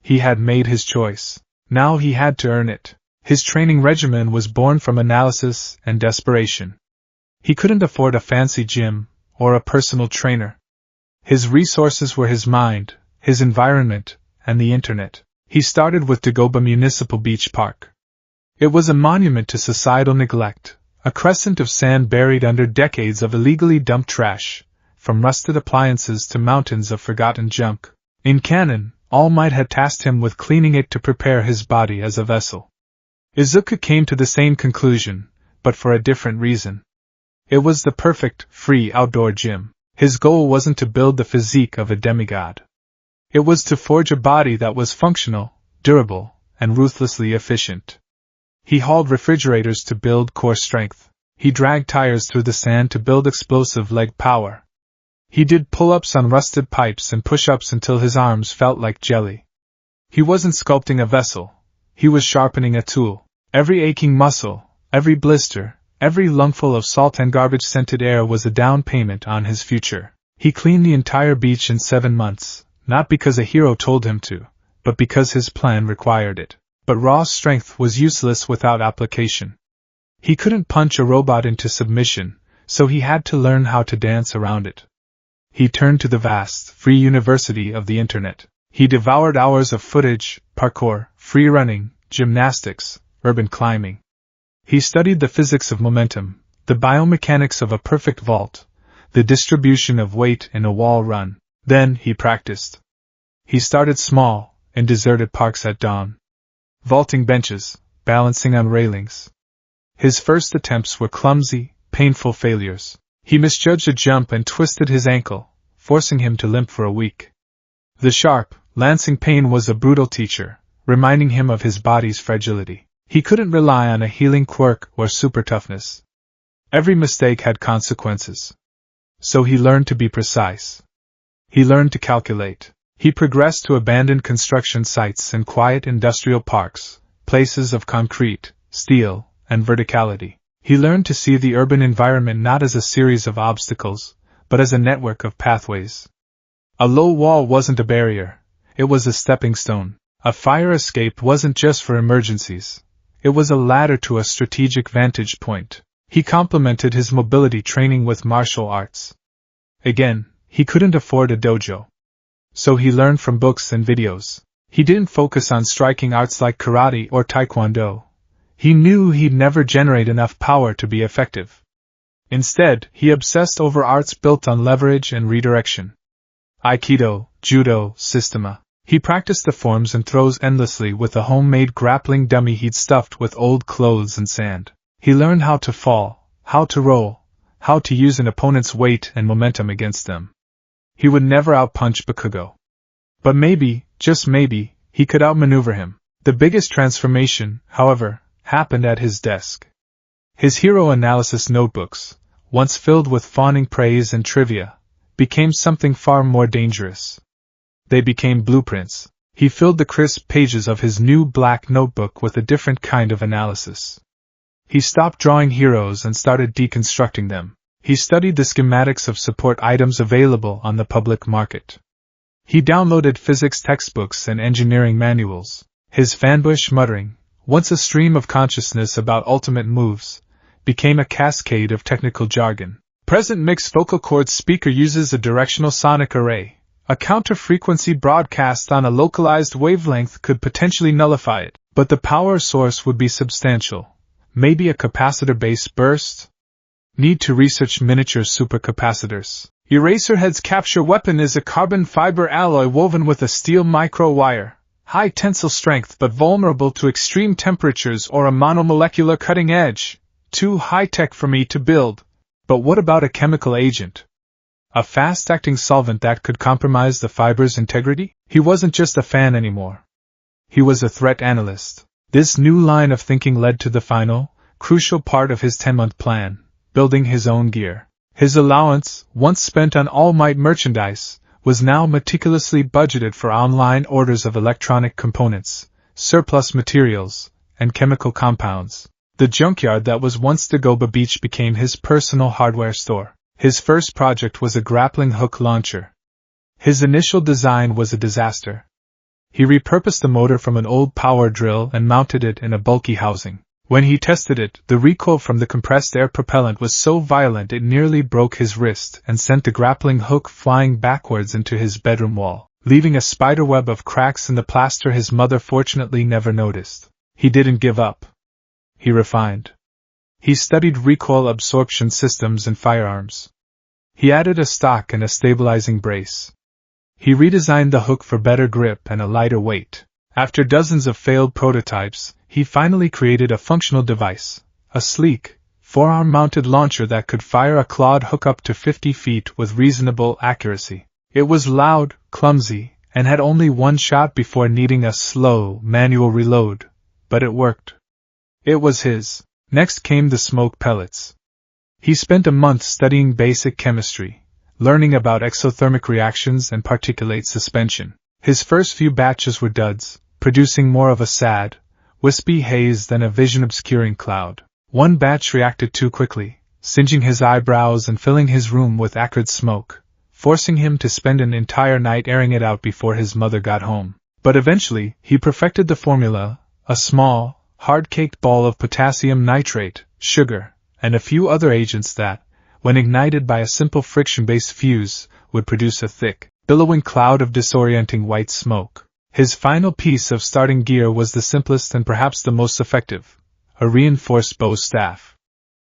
Speaker 1: He had made his choice. Now he had to earn it. His training regimen was born from analysis and desperation. He couldn't afford a fancy gym or a personal trainer. His resources were his mind, his environment, and the internet. He started with Dagoba Municipal Beach Park. It was a monument to societal neglect, a crescent of sand buried under decades of illegally dumped trash, from rusted appliances to mountains of forgotten junk. In canon, All Might had tasked him with cleaning it to prepare his body as a vessel. Izuku came to the same conclusion, but for a different reason. It was the perfect, free outdoor gym. His goal wasn't to build the physique of a demigod. It was to forge a body that was functional, durable, and ruthlessly efficient. He hauled refrigerators to build core strength. He dragged tires through the sand to build explosive leg power. He did pull-ups on rusted pipes and push-ups until his arms felt like jelly. He wasn't sculpting a vessel. He was sharpening a tool. Every aching muscle, every blister, every lungful of salt and garbage-scented air was a down payment on his future. He cleaned the entire beach in 7 months, not because a hero told him to, but because his plan required it. But raw strength was useless without application. He couldn't punch a robot into submission, so he had to learn how to dance around it. He turned to the vast, free university of the internet. He devoured hours of footage, parkour, free running, gymnastics, urban climbing. He studied the physics of momentum, the biomechanics of a perfect vault, the distribution of weight in a wall run. Then he practiced. He started small, in deserted parks at dawn. Vaulting benches, balancing on railings. His first attempts were clumsy, painful failures. He misjudged a jump and twisted his ankle, forcing him to limp for a week. The sharp, lancing pain was a brutal teacher, reminding him of his body's fragility. He couldn't rely on a healing quirk or super toughness. Every mistake had consequences. So he learned to be precise. He learned to calculate. He progressed to abandoned construction sites and quiet industrial parks, places of concrete, steel, and verticality. He learned to see the urban environment not as a series of obstacles, but as a network of pathways. A low wall wasn't a barrier, it was a stepping stone. A fire escape wasn't just for emergencies, it was a ladder to a strategic vantage point. He complemented his mobility training with martial arts. Again, he couldn't afford a dojo. So he learned from books and videos. He didn't focus on striking arts like karate or taekwondo. He knew he'd never generate enough power to be effective. Instead, he obsessed over arts built on leverage and redirection. Aikido, Judo, Systema. He practiced the forms and throws endlessly with a homemade grappling dummy he'd stuffed with old clothes and sand. He learned how to fall, how to roll, how to use an opponent's weight and momentum against them. He would never outpunch Bakugo. But maybe, just maybe, he could outmaneuver him. The biggest transformation, however, happened at his desk. His hero analysis notebooks, once filled with fawning praise and trivia, became something far more dangerous. They became blueprints. He filled the crisp pages of his new black notebook with a different kind of analysis. He stopped drawing heroes and started deconstructing them. He studied the schematics of support items available on the public market. He downloaded physics textbooks and engineering manuals. His fanboyish muttering, once a stream of consciousness about ultimate moves, became a cascade of technical jargon. Present mixed vocal cord speaker uses a directional sonic array. A counter-frequency broadcast on a localized wavelength could potentially nullify it, but the power source would be substantial. Maybe a capacitor-based burst? Need to research miniature supercapacitors. Eraserhead's capture weapon is a carbon fiber alloy woven with a steel micro-wire. High tensile strength but vulnerable to extreme temperatures or a monomolecular cutting edge. Too high-tech for me to build. But what about a chemical agent? A fast-acting solvent that could compromise the fiber's integrity? He wasn't just a fan anymore. He was a threat analyst. This new line of thinking led to the final, crucial part of his 10-month plan, building his own gear. His allowance, once spent on All Might merchandise, was now meticulously budgeted for online orders of electronic components, surplus materials, and chemical compounds. The junkyard that was once Dagoba Beach became his personal hardware store. His first project was a grappling hook launcher. His initial design was a disaster. He repurposed the motor from an old power drill and mounted it in a bulky housing. When he tested it, the recoil from the compressed air propellant was so violent it nearly broke his wrist and sent the grappling hook flying backwards into his bedroom wall, leaving a spiderweb of cracks in the plaster his mother fortunately never noticed. He didn't give up. He refined. He studied recoil absorption systems in firearms. He added a stock and a stabilizing brace. He redesigned the hook for better grip and a lighter weight. After dozens of failed prototypes, he finally created a functional device, a sleek, forearm-mounted launcher that could fire a clawed hook up to 50 feet with reasonable accuracy. It was loud, clumsy, and had only one shot before needing a slow, manual reload, but it worked. It was his. Next came the smoke pellets. He spent a month studying basic chemistry, learning about exothermic reactions and particulate suspension. His first few batches were duds, producing more of a sad, wispy haze than a vision-obscuring cloud. One batch reacted too quickly, singeing his eyebrows and filling his room with acrid smoke, forcing him to spend an entire night airing it out before his mother got home. But eventually, he perfected the formula, a small, hard-caked ball of potassium nitrate, sugar, and a few other agents that, when ignited by a simple friction-based fuse, would produce a thick, billowing cloud of disorienting white smoke. His final piece of starting gear was the simplest and perhaps the most effective, a reinforced bow staff.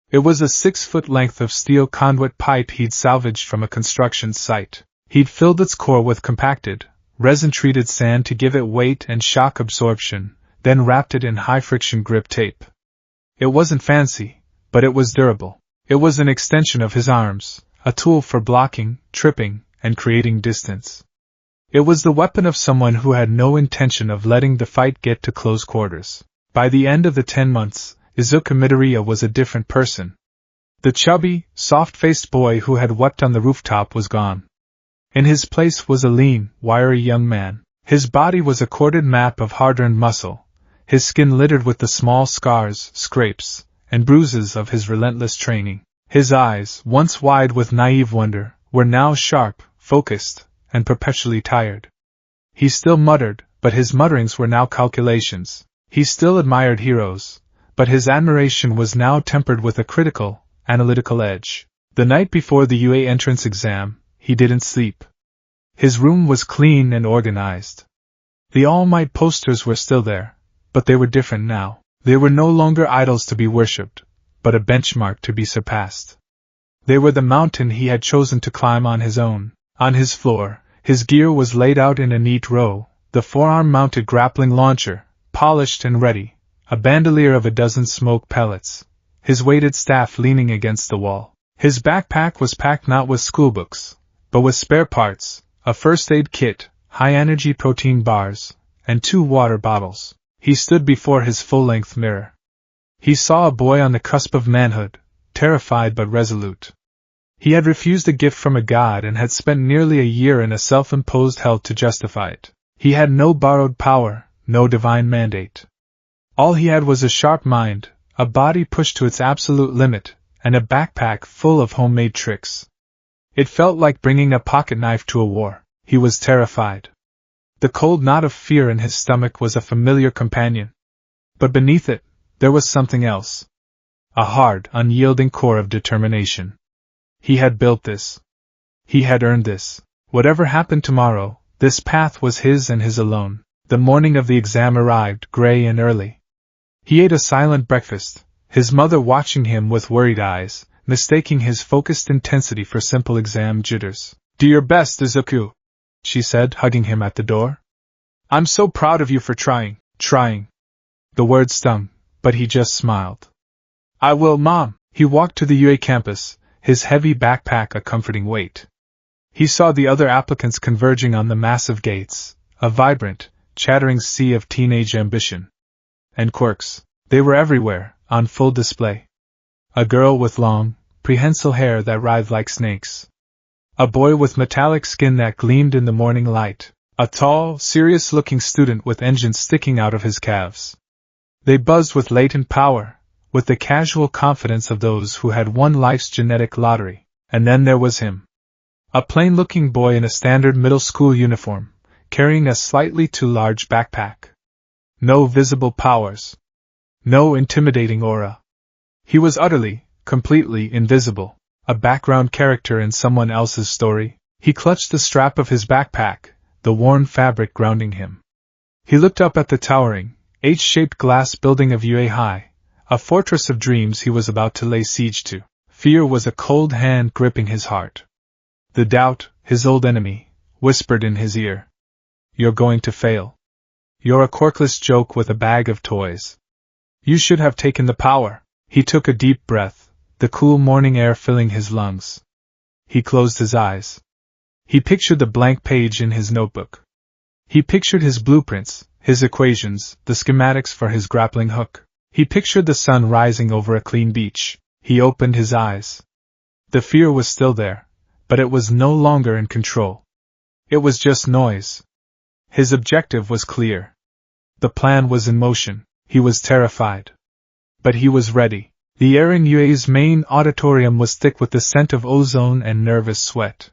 Speaker 1: It was a 6-foot length of steel conduit pipe he'd salvaged from a construction site. He'd filled its core with compacted, resin-treated sand to give it weight and shock absorption, then wrapped it in high-friction grip tape. It wasn't fancy, but it was durable. It was an extension of his arms, a tool for blocking, tripping, and creating distance. It was the weapon of someone who had no intention of letting the fight get to close quarters. By the end of the 10 months, Izuka Midoriya was a different person. The chubby, soft-faced boy who had wept on the rooftop was gone. In his place was a lean, wiry young man. His body was a corded map of hard-earned muscle, his skin littered with the small scars, scrapes, and bruises of his relentless training. His eyes, once wide with naive wonder, were now sharp, focused, and perpetually tired. He still muttered, but his mutterings were now calculations. He still admired heroes, but his admiration was now tempered with a critical, analytical edge. The night before the UA entrance exam, he didn't sleep. His room was clean and organized. The All Might posters were still there, but they were different now. They were no longer idols to be worshipped, but a benchmark to be surpassed. They were the mountain he had chosen to climb on his own. On his floor, his gear was laid out in a neat row, the forearm-mounted grappling launcher, polished and ready, a bandolier of a dozen smoke pellets, his weighted staff leaning against the wall. His backpack was packed not with schoolbooks, but with spare parts, a first aid kit, high-energy protein bars, and 2 water bottles. He stood before his full-length mirror. He saw a boy on the cusp of manhood, terrified but resolute. He had refused a gift from a god and had spent nearly a year in a self-imposed hell to justify it. He had no borrowed power, no divine mandate. All he had was a sharp mind, a body pushed to its absolute limit, and a backpack full of homemade tricks. It felt like bringing a pocket knife to a war. He was terrified. The cold knot of fear in his stomach was a familiar companion. But beneath it, there was something else. A hard, unyielding core of determination. He had built this. He had earned this. Whatever happened tomorrow, this path was his and his alone. The morning of the exam arrived, gray and early. He ate a silent breakfast, his mother watching him with worried eyes, mistaking his focused intensity for simple exam jitters. "Do your best, Deku," she said, hugging him at the door. "I'm so proud of you for trying." The word stung, but he just smiled. "I will, Mom." He walked to the UA campus, his heavy backpack a comforting weight. He saw the other applicants converging on the massive gates, a vibrant, chattering sea of teenage ambition. And quirks. They were everywhere, on full display. A girl with long, prehensile hair that writhed like snakes. A boy with metallic skin that gleamed in the morning light. A tall, serious-looking student with engines sticking out of his calves. They buzzed with latent power, with the casual confidence of those who had won life's genetic lottery. And then there was him. A plain-looking boy in a standard middle school uniform, carrying a slightly too large backpack. No visible powers. No intimidating aura. He was utterly, completely invisible, a background character in someone else's story. He clutched the strap of his backpack, the worn fabric grounding him. He looked up at the towering, H-shaped glass building of UA High, a fortress of dreams he was about to lay siege to. Fear was a cold hand gripping his heart. The doubt, his old enemy, whispered in his ear. "You're going to fail. You're a corkless joke with a bag of toys. You should have taken the power." He took a deep breath, the cool morning air filling his lungs. He closed his eyes. He pictured the blank page in his notebook. He pictured his blueprints, his equations, the schematics for his grappling hook. He pictured the sun rising over a clean beach. He opened his eyes. The fear was still there, but it was no longer in control. It was just noise. His objective was clear. The plan was in motion. He was terrified. But he was ready. The air in UA's main auditorium was thick with the scent of ozone and nervous sweat.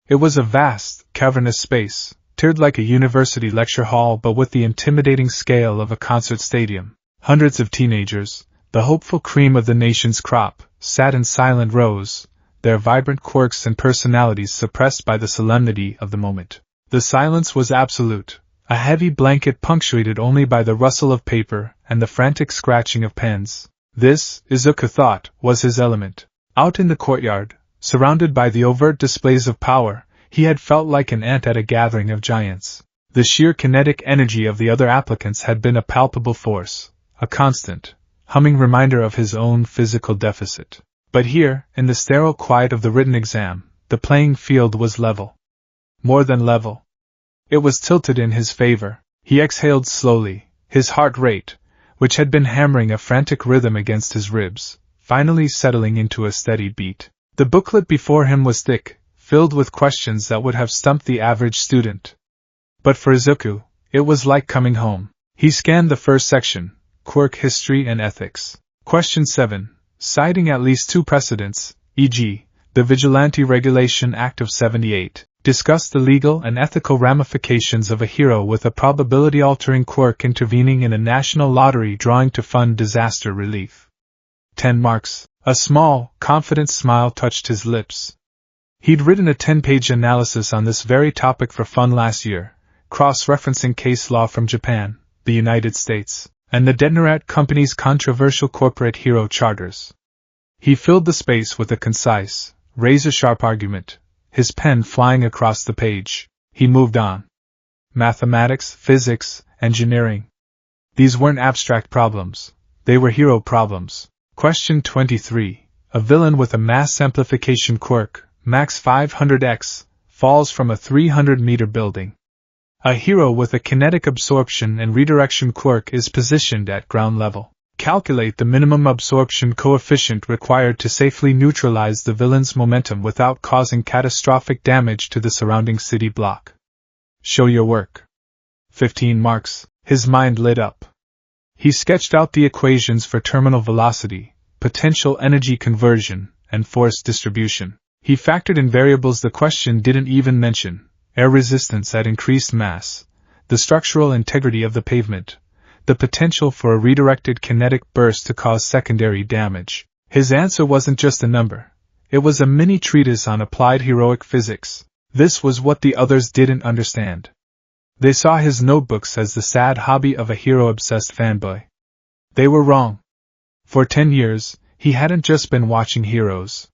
Speaker 1: It was a vast, cavernous space, tiered like a university lecture hall but with the intimidating scale of a concert stadium. Hundreds of teenagers, the hopeful cream of the nation's crop, sat in silent rows, their vibrant quirks and personalities suppressed by the solemnity of the moment. The silence was absolute, a heavy blanket punctuated only by the rustle of paper and the frantic scratching of pens. This, Izuku thought, was his element. Out in the courtyard, surrounded by the overt displays of power, he had felt like an ant at a gathering of giants. The sheer kinetic energy of the other applicants had been a palpable force, a constant, humming reminder of his own physical deficit. But here, in the sterile quiet of the written exam, the playing field was level. More than level. It was tilted in his favor. He exhaled slowly, his heart rate, which had been hammering a frantic rhythm against his ribs, finally settling into a steady beat. The booklet before him was thick, filled with questions that would have stumped the average student. But for Izuku, it was like coming home. He scanned the first section, quirk history and ethics. Question 7. Citing at least two precedents, e.g., the Vigilante Regulation Act of 78, discuss the legal and ethical ramifications of a hero with a probability-altering quirk intervening in a national lottery drawing to fund disaster relief. 10 marks. A small, confident smile touched his lips. He'd written a 10-page analysis on this very topic for fun last year, cross-referencing case law from Japan, the United States, and the Detonarat Company's controversial corporate hero charters. He filled the space with a concise, razor-sharp argument, his pen flying across the page. He moved on. Mathematics, physics, engineering. These weren't abstract problems. They were hero problems. Question 23. A villain with a mass amplification quirk, max 500x, falls from a 300-meter building. A hero with a kinetic absorption and redirection quirk is positioned at ground level. Calculate the minimum absorption coefficient required to safely neutralize the villain's momentum without causing catastrophic damage to the surrounding city block. Show your work. 15 marks. His mind lit up. He sketched out the equations for terminal velocity, potential energy conversion, and force distribution. He factored in variables the question didn't even mention: air resistance at increased mass, the structural integrity of the pavement, the potential for a redirected kinetic burst to cause secondary damage. His answer wasn't just a number. It was a mini treatise on applied heroic physics. This was what the others didn't understand. They saw his notebooks as the sad hobby of a hero-obsessed fanboy. They were wrong. For 10 years, he hadn't just been watching heroes.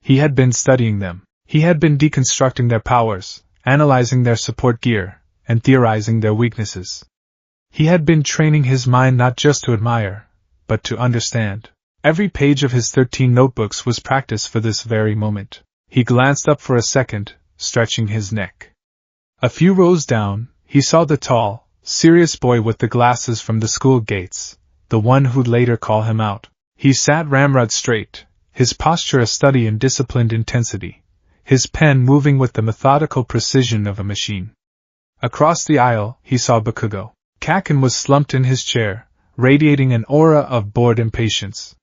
Speaker 1: He had been studying them. He had been deconstructing their powers, analyzing their support gear, and theorizing their weaknesses. He had been training his mind not just to admire, but to understand. Every page of his 13 notebooks was practice for this very moment. He glanced up for a second, stretching his neck. A few rows down, he saw the tall, serious boy with the glasses from the school gates, the one who'd later call him out. He sat ramrod straight, his posture a study in disciplined intensity, his pen moving with the methodical precision of a machine. Across the aisle, he saw Bakugo. Kaken was slumped in his chair, radiating an aura of bored impatience.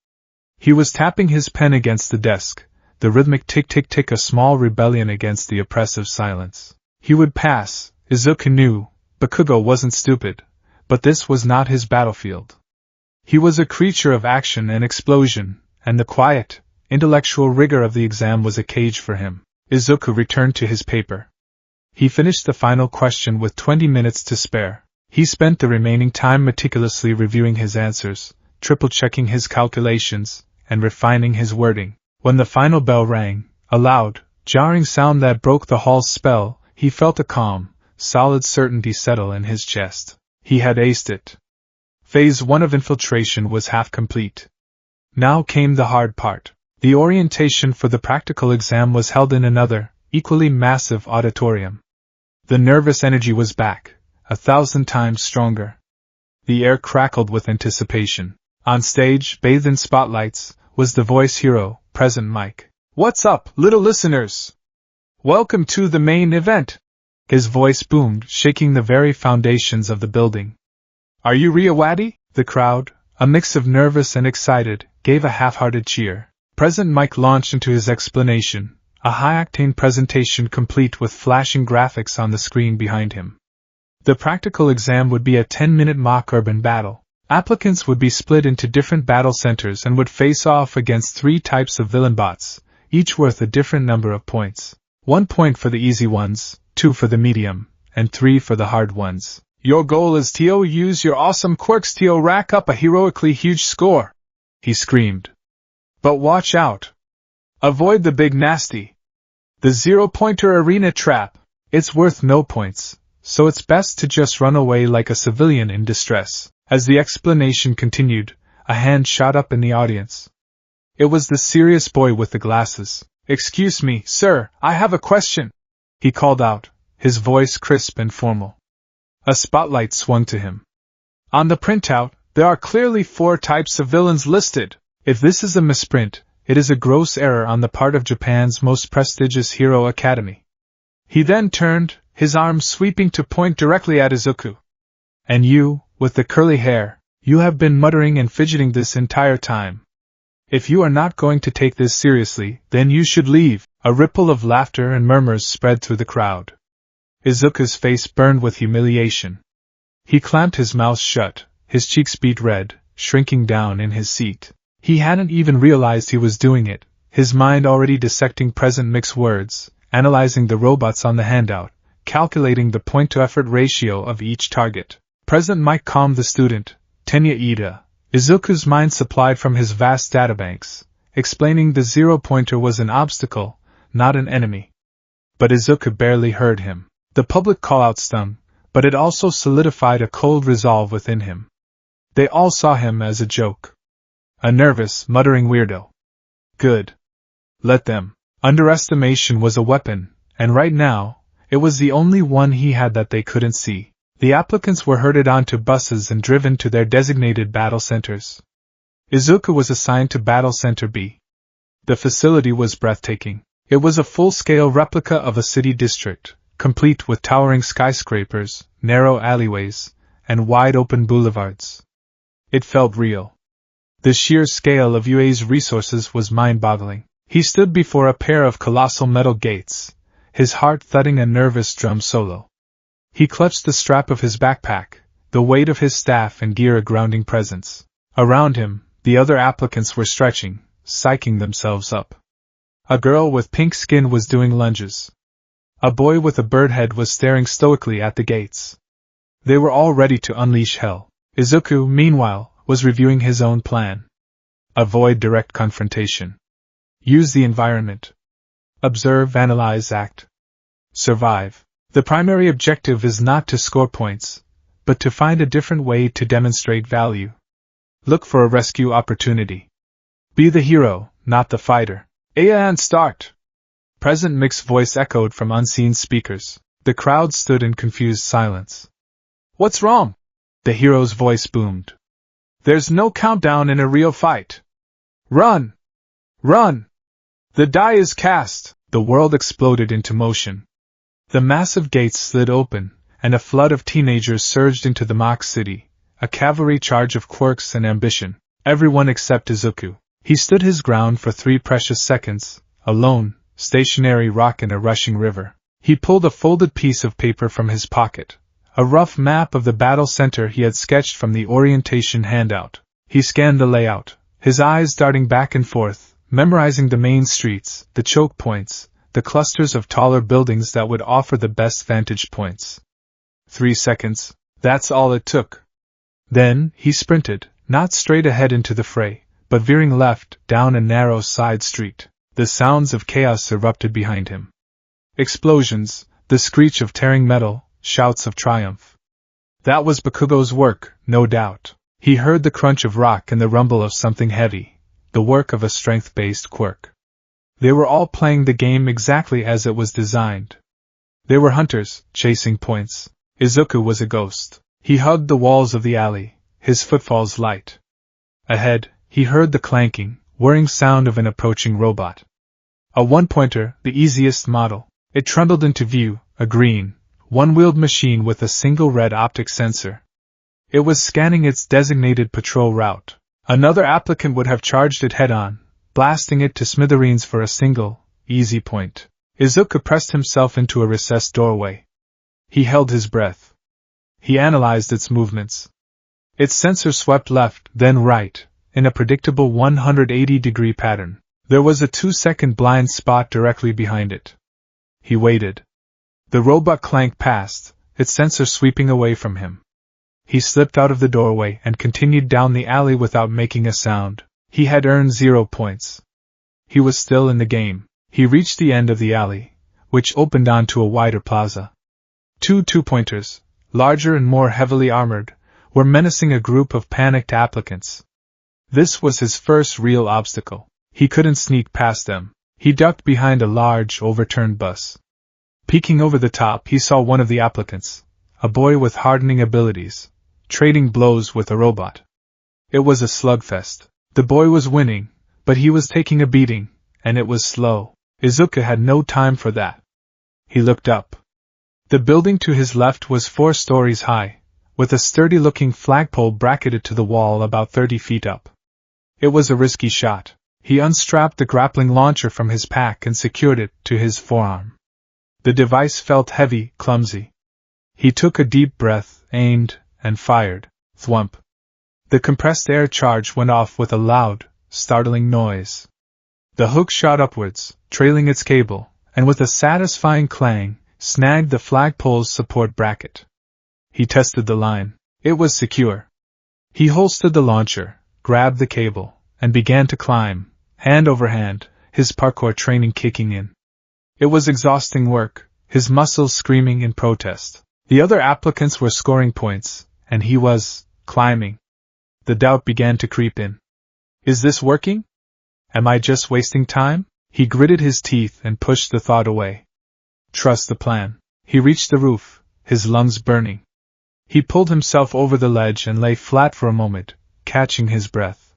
Speaker 1: He was tapping his pen against the desk, the rhythmic tick-tick-tick a small rebellion against the oppressive silence. He would pass, Izuku knew. Bakugo wasn't stupid, but this was not his battlefield. He was a creature of action and explosion, and the quiet, intellectual rigor of the exam was a cage for him. Izuku returned to his paper. He finished the final question with 20 minutes to spare. He spent the remaining time meticulously reviewing his answers, triple-checking his calculations, and refining his wording. When the final bell rang, a loud, jarring sound that broke the hall's spell, he felt a calm, solid certainty settle in his chest. He had aced it. Phase 1 of infiltration was half complete. Now came the hard part. The orientation for the practical exam was held in another, equally massive auditorium. The nervous energy was back, 1,000 times stronger. The air crackled with anticipation. On stage, bathed in spotlights, was the voice hero, Present Mike. "What's up, little listeners? Welcome to the main event." His voice boomed, shaking the very foundations of the building. "Are you ready?" The crowd, a mix of nervous and excited, gave a half-hearted cheer. Present Mike launched into his explanation, a high-octane presentation complete with flashing graphics on the screen behind him. The practical exam would be a 10-minute mock urban battle. Applicants would be split into different battle centers and would face off against 3 types of villain bots, each worth a different number of points. 1 point for the easy ones, 2 for the medium, and 3 for the hard ones. "Your goal is to use your awesome quirks to rack up a heroically huge score," he screamed. "But watch out. Avoid the big nasty. The zero-pointer arena trap. It's worth no points, so it's best to just run away like a civilian in distress." As the explanation continued, a hand shot up in the audience. It was the serious boy with the glasses. "Excuse me, sir, I have a question," he called out, his voice crisp and formal. A spotlight swung to him. "On the printout, there are clearly 4 types of villains listed. If this is a misprint, it is a gross error on the part of Japan's most prestigious hero academy." He then turned, his arm sweeping to point directly at Izuku. "And you, with the curly hair," You have been muttering and fidgeting this entire time. If you are not going to take this seriously, then you should leave." A ripple of laughter and murmurs spread through the crowd. Izuku's face burned with humiliation. He clamped his mouth shut, his cheeks beat red, shrinking down in his seat. He hadn't even realized he was doing it, his mind already dissecting present mixed words, analyzing the robots on the handout, calculating the point-to-effort ratio of each target. Present might calm the student, Tenya Ida. Izuku's mind supplied from his vast databanks, explaining the zero-pointer was an obstacle, not an enemy. But Izuku barely heard him. The public call-out stung, but it also solidified a cold resolve within him. They all saw him as a joke. A nervous, muttering weirdo. Good. Let them. Underestimation was a weapon, and right now, it was the only one he had that they couldn't see. The applicants were herded onto buses and driven to their designated battle centers. Izuku was assigned to Battle Center B. The facility was breathtaking. It was a full-scale replica of a city district, complete with towering skyscrapers, narrow alleyways, and wide-open boulevards. It felt real. The sheer scale of UA's resources was mind-boggling. He stood before a pair of colossal metal gates, his heart thudding a nervous drum solo. He clutched the strap of his backpack, the weight of his staff and gear a grounding presence. Around him, the other applicants were stretching, psyching themselves up. A girl with pink skin was doing lunges. A boy with a bird head was staring stoically at the gates. They were all ready to unleash hell. Izuku, meanwhile, was reviewing his own plan. Avoid direct confrontation. Use the environment. Observe, analyze, act. Survive. The primary objective is not to score points, but to find a different way to demonstrate value. Look for a rescue opportunity. Be the hero, not the fighter. And start! Present mixed voice echoed from unseen speakers. The crowd stood in confused silence. What's wrong? The hero's voice boomed. There's no countdown in a real fight. Run! Run! The die is cast! The world exploded into motion. The massive gates slid open, and a flood of teenagers surged into the mock city, a cavalry charge of quirks and ambition. Everyone except Izuku. He stood his ground for 3 precious seconds, alone, stationary rock in a rushing river. He pulled a folded piece of paper from his pocket, a rough map of the battle center he had sketched from the orientation handout. He scanned the layout, his eyes darting back and forth, memorizing the main streets, the choke points, the clusters of taller buildings that would offer the best vantage points. 3 seconds, that's all it took. Then, he sprinted, not straight ahead into the fray, but veering left, down a narrow side street. The sounds of chaos erupted behind him. Explosions, the screech of tearing metal, shouts of triumph. That was Bakugo's work, no doubt. He heard the crunch of rock and the rumble of something heavy, the work of a strength-based quirk. They were all playing the game exactly as it was designed. They were hunters, chasing points. Izuku was a ghost. He hugged the walls of the alley, his footfalls light. Ahead, he heard the clanking, whirring sound of an approaching robot. A one-pointer, the easiest model. It trundled into view, a green, one-wheeled machine with a single red optic sensor. It was scanning its designated patrol route. Another applicant would have charged it head-on, blasting it to smithereens for a single, easy point. Izuku pressed himself into a recessed doorway. He held his breath. He analyzed its movements. Its sensor swept left, then right, in a predictable 180-degree pattern. There was a 2-second blind spot directly behind it. He waited. The robot clanked past, its sensor sweeping away from him. He slipped out of the doorway and continued down the alley without making a sound. He had earned 0 points. He was still in the game. He reached the end of the alley, which opened onto a wider plaza. 2 two-pointers, larger and more heavily armored, were menacing a group of panicked applicants. This was his first real obstacle. He couldn't sneak past them. He ducked behind a large, overturned bus. Peeking over the top, he saw one of the applicants, a boy with hardening abilities, trading blows with a robot. It was a slugfest. The boy was winning, but he was taking a beating, and it was slow. Izuku had no time for that. He looked up. The building to his left was 4 stories high, with a sturdy-looking flagpole bracketed to the wall about 30 feet up. It was a risky shot. He unstrapped the grappling launcher from his pack and secured it to his forearm. The device felt heavy, clumsy. He took a deep breath, aimed, and fired. Thwump. The compressed air charge went off with a loud, startling noise. The hook shot upwards, trailing its cable, and with a satisfying clang, snagged the flagpole's support bracket. He tested the line. It was secure. He holstered the launcher, grabbed the cable, and began to climb, hand over hand, his parkour training kicking in. It was exhausting work, his muscles screaming in protest. The other applicants were scoring points, and he was climbing. The doubt began to creep in. Is this working? Am I just wasting time? He gritted his teeth and pushed the thought away. Trust the plan. He reached the roof, his lungs burning. He pulled himself over the ledge and lay flat for a moment, catching his breath.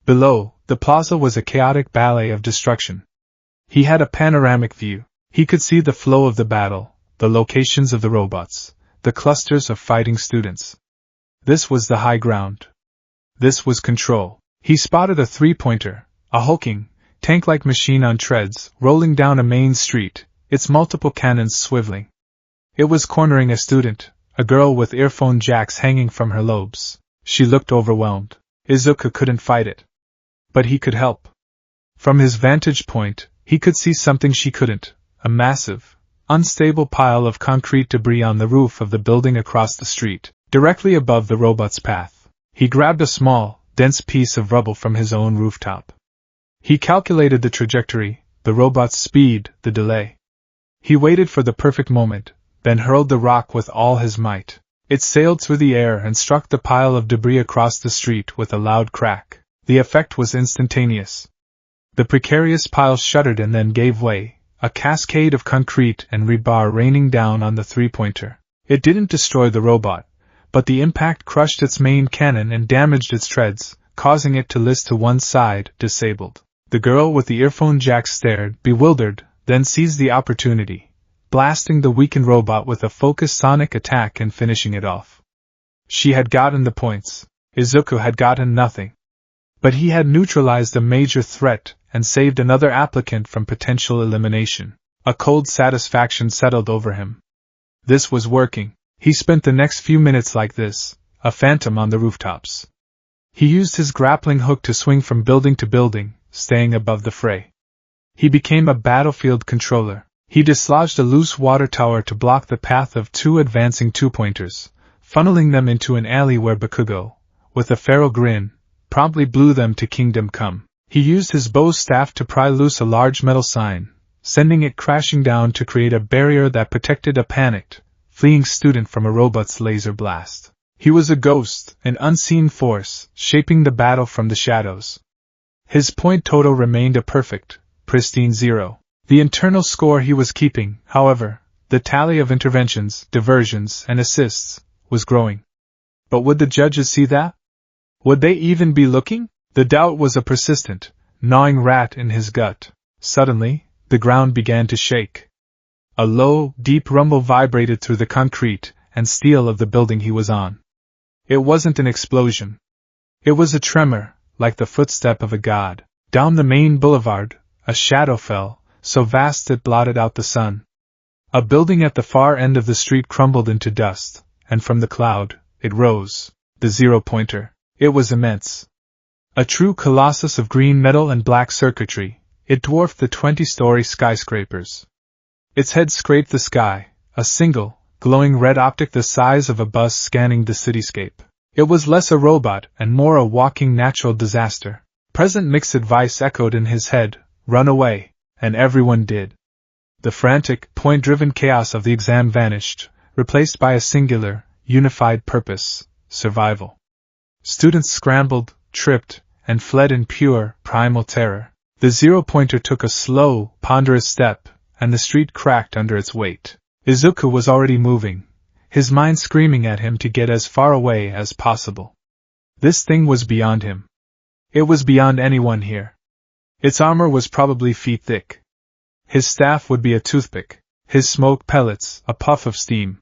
Speaker 1: Below, the plaza was a chaotic ballet of destruction. He had a panoramic view. He could see the flow of the battle, the locations of the robots, the clusters of fighting students. This was the high ground. This was control. He spotted a three-pointer, a hulking, tank-like machine on treads, rolling down a main street, its multiple cannons swiveling. It was cornering a student, a girl with earphone jacks hanging from her lobes. She looked overwhelmed. Izuku couldn't fight it. But he could help. From his vantage point, he could see something she couldn't, a massive, unstable pile of concrete debris on the roof of the building across the street, directly above the robot's path. He grabbed a small, dense piece of rubble from his own rooftop. He calculated the trajectory, the robot's speed, the delay. He waited for the perfect moment, then hurled the rock with all his might. It sailed through the air and struck the pile of debris across the street with a loud crack. The effect was instantaneous. The precarious pile shuddered and then gave way, a cascade of concrete and rebar raining down on the three-pointer. It didn't destroy the robot, but the impact crushed its main cannon and damaged its treads, causing it to list to one side, disabled. The girl with the earphone jack stared, bewildered, then seized the opportunity, blasting the weakened robot with a focused sonic attack and finishing it off. She had gotten the points. Izuku had gotten nothing. But he had neutralized a major threat and saved another applicant from potential elimination. A cold satisfaction settled over him. This was working. He spent the next few minutes like this, a phantom on the rooftops. He used his grappling hook to swing from building to building, staying above the fray. He became a battlefield controller. He dislodged a loose water tower to block the path of two advancing two-pointers, funneling them into an alley where Bakugo, with a feral grin, promptly blew them to Kingdom Come. He used his bow staff to pry loose a large metal sign, sending it crashing down to create a barrier that protected a panicked, fleeing student from a robot's laser blast. He was a ghost, an unseen force, shaping the battle from the shadows. His point total remained a perfect, pristine 0. The internal score he was keeping, however, the tally of interventions, diversions, and assists, was growing. But would the judges see that? Would they even be looking? The doubt was a persistent, gnawing rat in his gut. Suddenly, the ground began to shake. A low, deep rumble vibrated through the concrete and steel of the building he was on. It wasn't an explosion. It was a tremor, like the footstep of a god. Down the main boulevard, a shadow fell, so vast it blotted out the sun. A building at the far end of the street crumbled into dust, and from the cloud, it rose. The zero-pointer. It was immense. A true colossus of green metal and black circuitry, it dwarfed the 20-story skyscrapers. Its head scraped the sky, a single, glowing red optic the size of a bus scanning the cityscape. It was less a robot and more a walking natural disaster. Present mixed advice echoed in his head, run away, and everyone did. The frantic, point-driven chaos of the exam vanished, replaced by a singular, unified purpose, survival. Students scrambled, tripped, and fled in pure, primal terror. The zero-pointer took a slow, ponderous step, and the street cracked under its weight. Izuku was already moving, his mind screaming at him to get as far away as possible. This thing was beyond him. It was beyond anyone here. Its armor was probably feet thick. His staff would be a toothpick, his smoke pellets a puff of steam.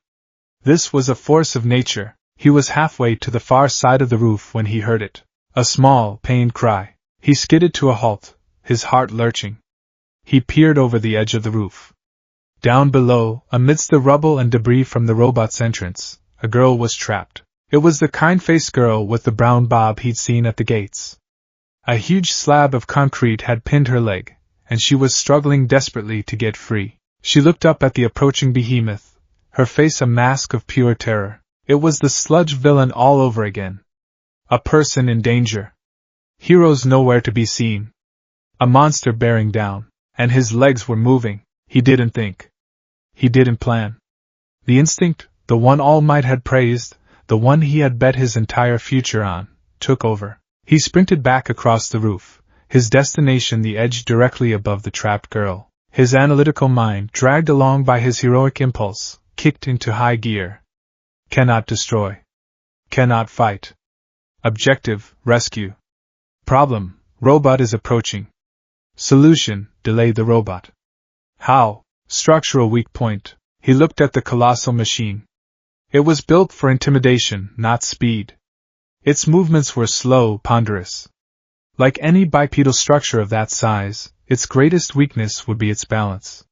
Speaker 1: This was a force of nature. He was halfway to the far side of the roof when he heard it. A small, pained cry. He skidded to a halt, his heart lurching. He peered over the edge of the roof. Down below, amidst the rubble and debris from the robot's entrance, a girl was trapped. It was the kind-faced girl with the brown bob he'd seen at the gates. A huge slab of concrete had pinned her leg, and she was struggling desperately to get free. She looked up at the approaching behemoth, her face a mask of pure terror. It was the sludge villain all over again. A person in danger. Heroes nowhere to be seen. A monster bearing down, and his legs were moving. He didn't think. He didn't plan. The instinct, the one All Might had praised, the one he had bet his entire future on, took over. He sprinted back across the roof, his destination the edge directly above the trapped girl. His analytical mind, dragged along by his heroic impulse, kicked into high gear. Cannot destroy. Cannot fight. Objective, rescue. Problem, robot is approaching. Solution, delay the robot. How? Structural weak point. He looked at the colossal machine. It was built for intimidation, not speed. Its movements were slow, ponderous. Like any bipedal structure of that size, its greatest weakness would be its balance.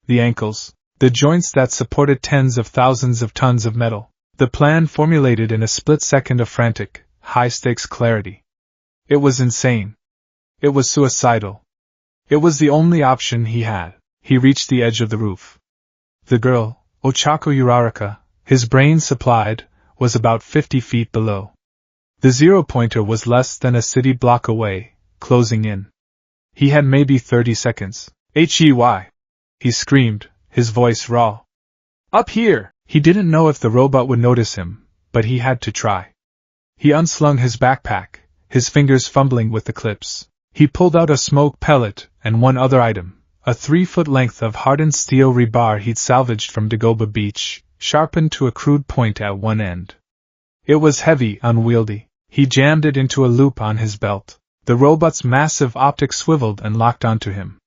Speaker 1: The ankles, the joints that supported tens of thousands of tons of metal. The plan formulated in a split second of frantic, high-stakes clarity. It was insane. It was suicidal. It was the only option he had. He reached the edge of the roof. The girl, Ochako Uraraka, his brain supplied, was about 50 feet below. The zero-pointer was less than a city block away, closing in. He had maybe 30 seconds. Hey! He screamed, his voice raw. Up here! He didn't know if the robot would notice him, but he had to try. He unslung his backpack, his fingers fumbling with the clips. He pulled out a smoke pellet and one other item, a 3-foot length of hardened steel rebar he'd salvaged from Dagoba Beach, sharpened to a crude point at one end. It was heavy, unwieldy. He jammed it into a loop on his belt. The robot's massive optics swiveled and locked onto him.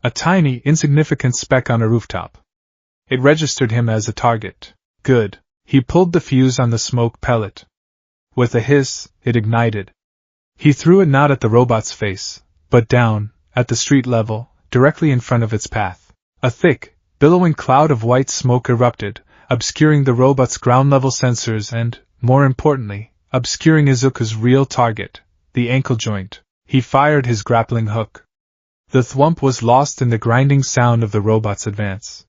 Speaker 1: A tiny, insignificant speck on a rooftop. It registered him as a target. Good. He pulled the fuse on the smoke pellet. With a hiss, it ignited. He threw it not at the robot's face, but down, at the street level, directly in front of its path. A thick, billowing cloud of white smoke erupted, obscuring the robot's ground-level sensors and, more importantly, obscuring Izuku's real target, the ankle joint. He fired his grappling hook. The thwump was lost in the grinding sound of the robot's advance.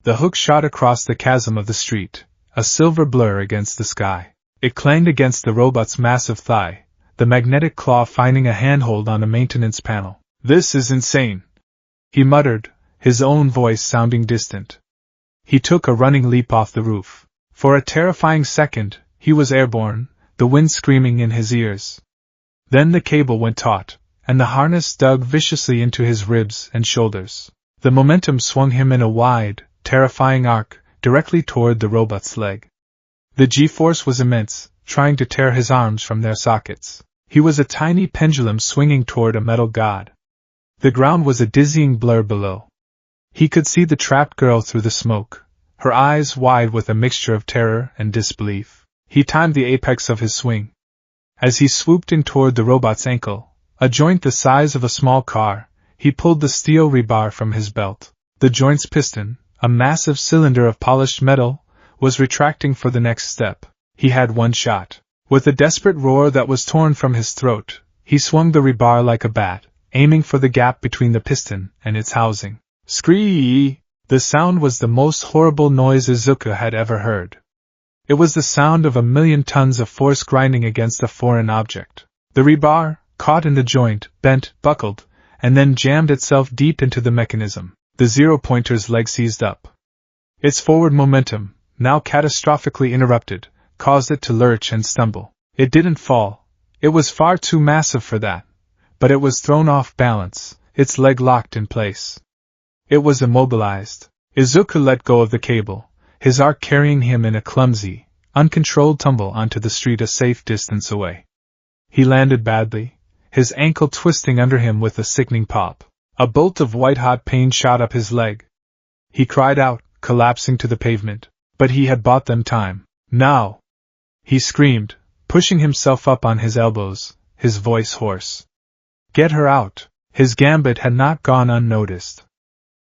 Speaker 1: The hook shot across the chasm of the street, a silver blur against the sky. It clanged against the robot's massive thigh, the magnetic claw finding a handhold on a maintenance panel. This is insane, he muttered, his own voice sounding distant. He took a running leap off the roof. For a terrifying second, he was airborne, the wind screaming in his ears. Then the cable went taut, and the harness dug viciously into his ribs and shoulders. The momentum swung him in a wide, terrifying arc, directly toward the robot's leg. The G-force was immense, trying to tear his arms from their sockets. He was a tiny pendulum swinging toward a metal god. The ground was a dizzying blur below. He could see the trapped girl through the smoke, her eyes wide with a mixture of terror and disbelief. He timed the apex of his swing. As he swooped in toward the robot's ankle, a joint the size of a small car, he pulled the steel rebar from his belt. The joint's piston, a massive cylinder of polished metal, was retracting for the next step. He had one shot. With a desperate roar that was torn from his throat, he swung the rebar like a bat, aiming for the gap between the piston and its housing. Scree! The sound was the most horrible noise Izuku had ever heard. It was the sound of 1,000,000 tons of force grinding against a foreign object. The rebar, caught in the joint, bent, buckled, and then jammed itself deep into the mechanism. The zero-pointer's leg seized up. Its forward momentum, now catastrophically interrupted, caused it to lurch and stumble. It didn't fall. It was far too massive for that. But it was thrown off balance, its leg locked in place. It was immobilized. Izuku let go of the cable, his arc carrying him in a clumsy, uncontrolled tumble onto the street a safe distance away. He landed badly, his ankle twisting under him with a sickening pop. A bolt of white-hot pain shot up his leg. He cried out, collapsing to the pavement. But he had bought them time. Now! he screamed, pushing himself up on his elbows, his voice hoarse. Get her out! His gambit had not gone unnoticed.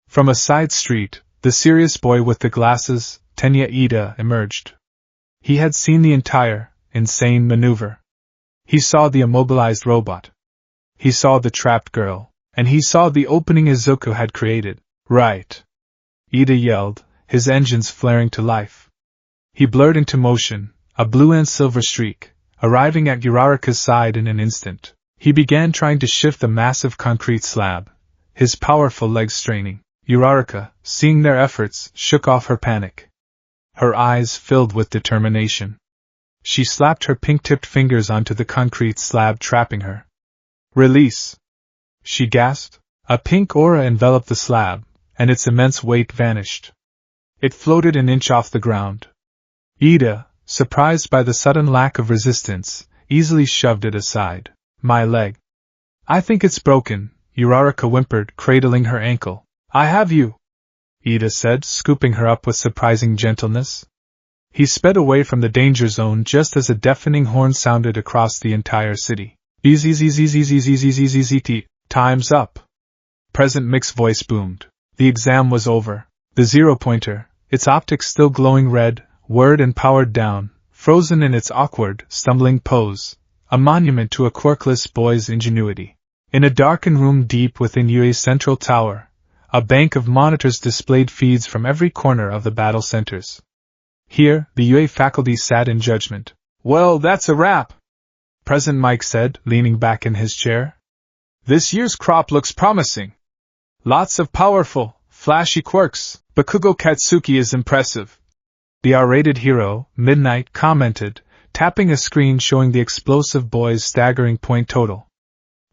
Speaker 1: From a side street, the serious boy with the glasses, Tenya Ida, emerged. He had seen the entire, insane maneuver. He saw the immobilized robot. He saw the trapped girl, and he saw the opening Izuku had created. Right! Ida yelled, his engines flaring to life. He blurred into motion, a blue and silver streak, arriving at Uraraka's side in an instant. He began trying to shift the massive concrete slab, his powerful legs straining. Uraraka, seeing their efforts, shook off her panic. Her eyes filled with determination. She slapped her pink-tipped fingers onto the concrete slab, trapping her. Release! She gasped. A pink aura enveloped the slab, and its immense weight vanished. It floated an inch off the ground. Ida, surprised by the sudden lack of resistance, easily shoved it aside. My leg. I think it's broken, Uraraka whimpered, cradling her ankle. I have you, Ida said, scooping her up with surprising gentleness. He sped away from the danger zone just as a deafening horn sounded across the entire city. BZZZZZZZZZZT, time's up. President Mick's voice boomed. The exam was over. The zero-pointer, its optics still glowing red, whirred and powered down, frozen in its awkward, stumbling pose, a monument to a quirkless boy's ingenuity. In a darkened room deep within UA's central tower, a bank of monitors displayed feeds from every corner of the battle centers. Here, the UA faculty sat in judgment. Well, that's a wrap, President Mike said, leaning back in his chair. This year's crop looks promising. Lots of powerful, flashy quirks. Bakugo Katsuki is impressive. The R-rated hero, Midnight, commented, tapping a screen showing the explosive boy's staggering point total.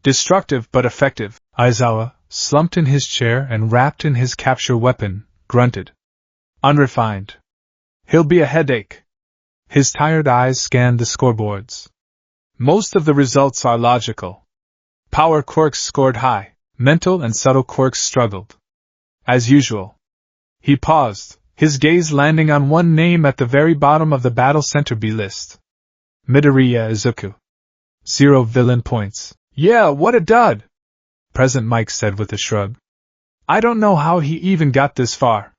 Speaker 1: Destructive but effective. Aizawa, slumped in his chair and wrapped in his capture weapon, grunted. Unrefined. He'll be a headache. His tired eyes scanned the scoreboards. Most of the results are logical. Power quirks scored high, mental and subtle quirks struggled. As usual. He paused, his gaze landing on one name at the very bottom of the Battle Center B list. Midoriya Izuku. 0 villain points. Yeah, what a dud! President Mike said with a shrug. I don't know how he even got this far.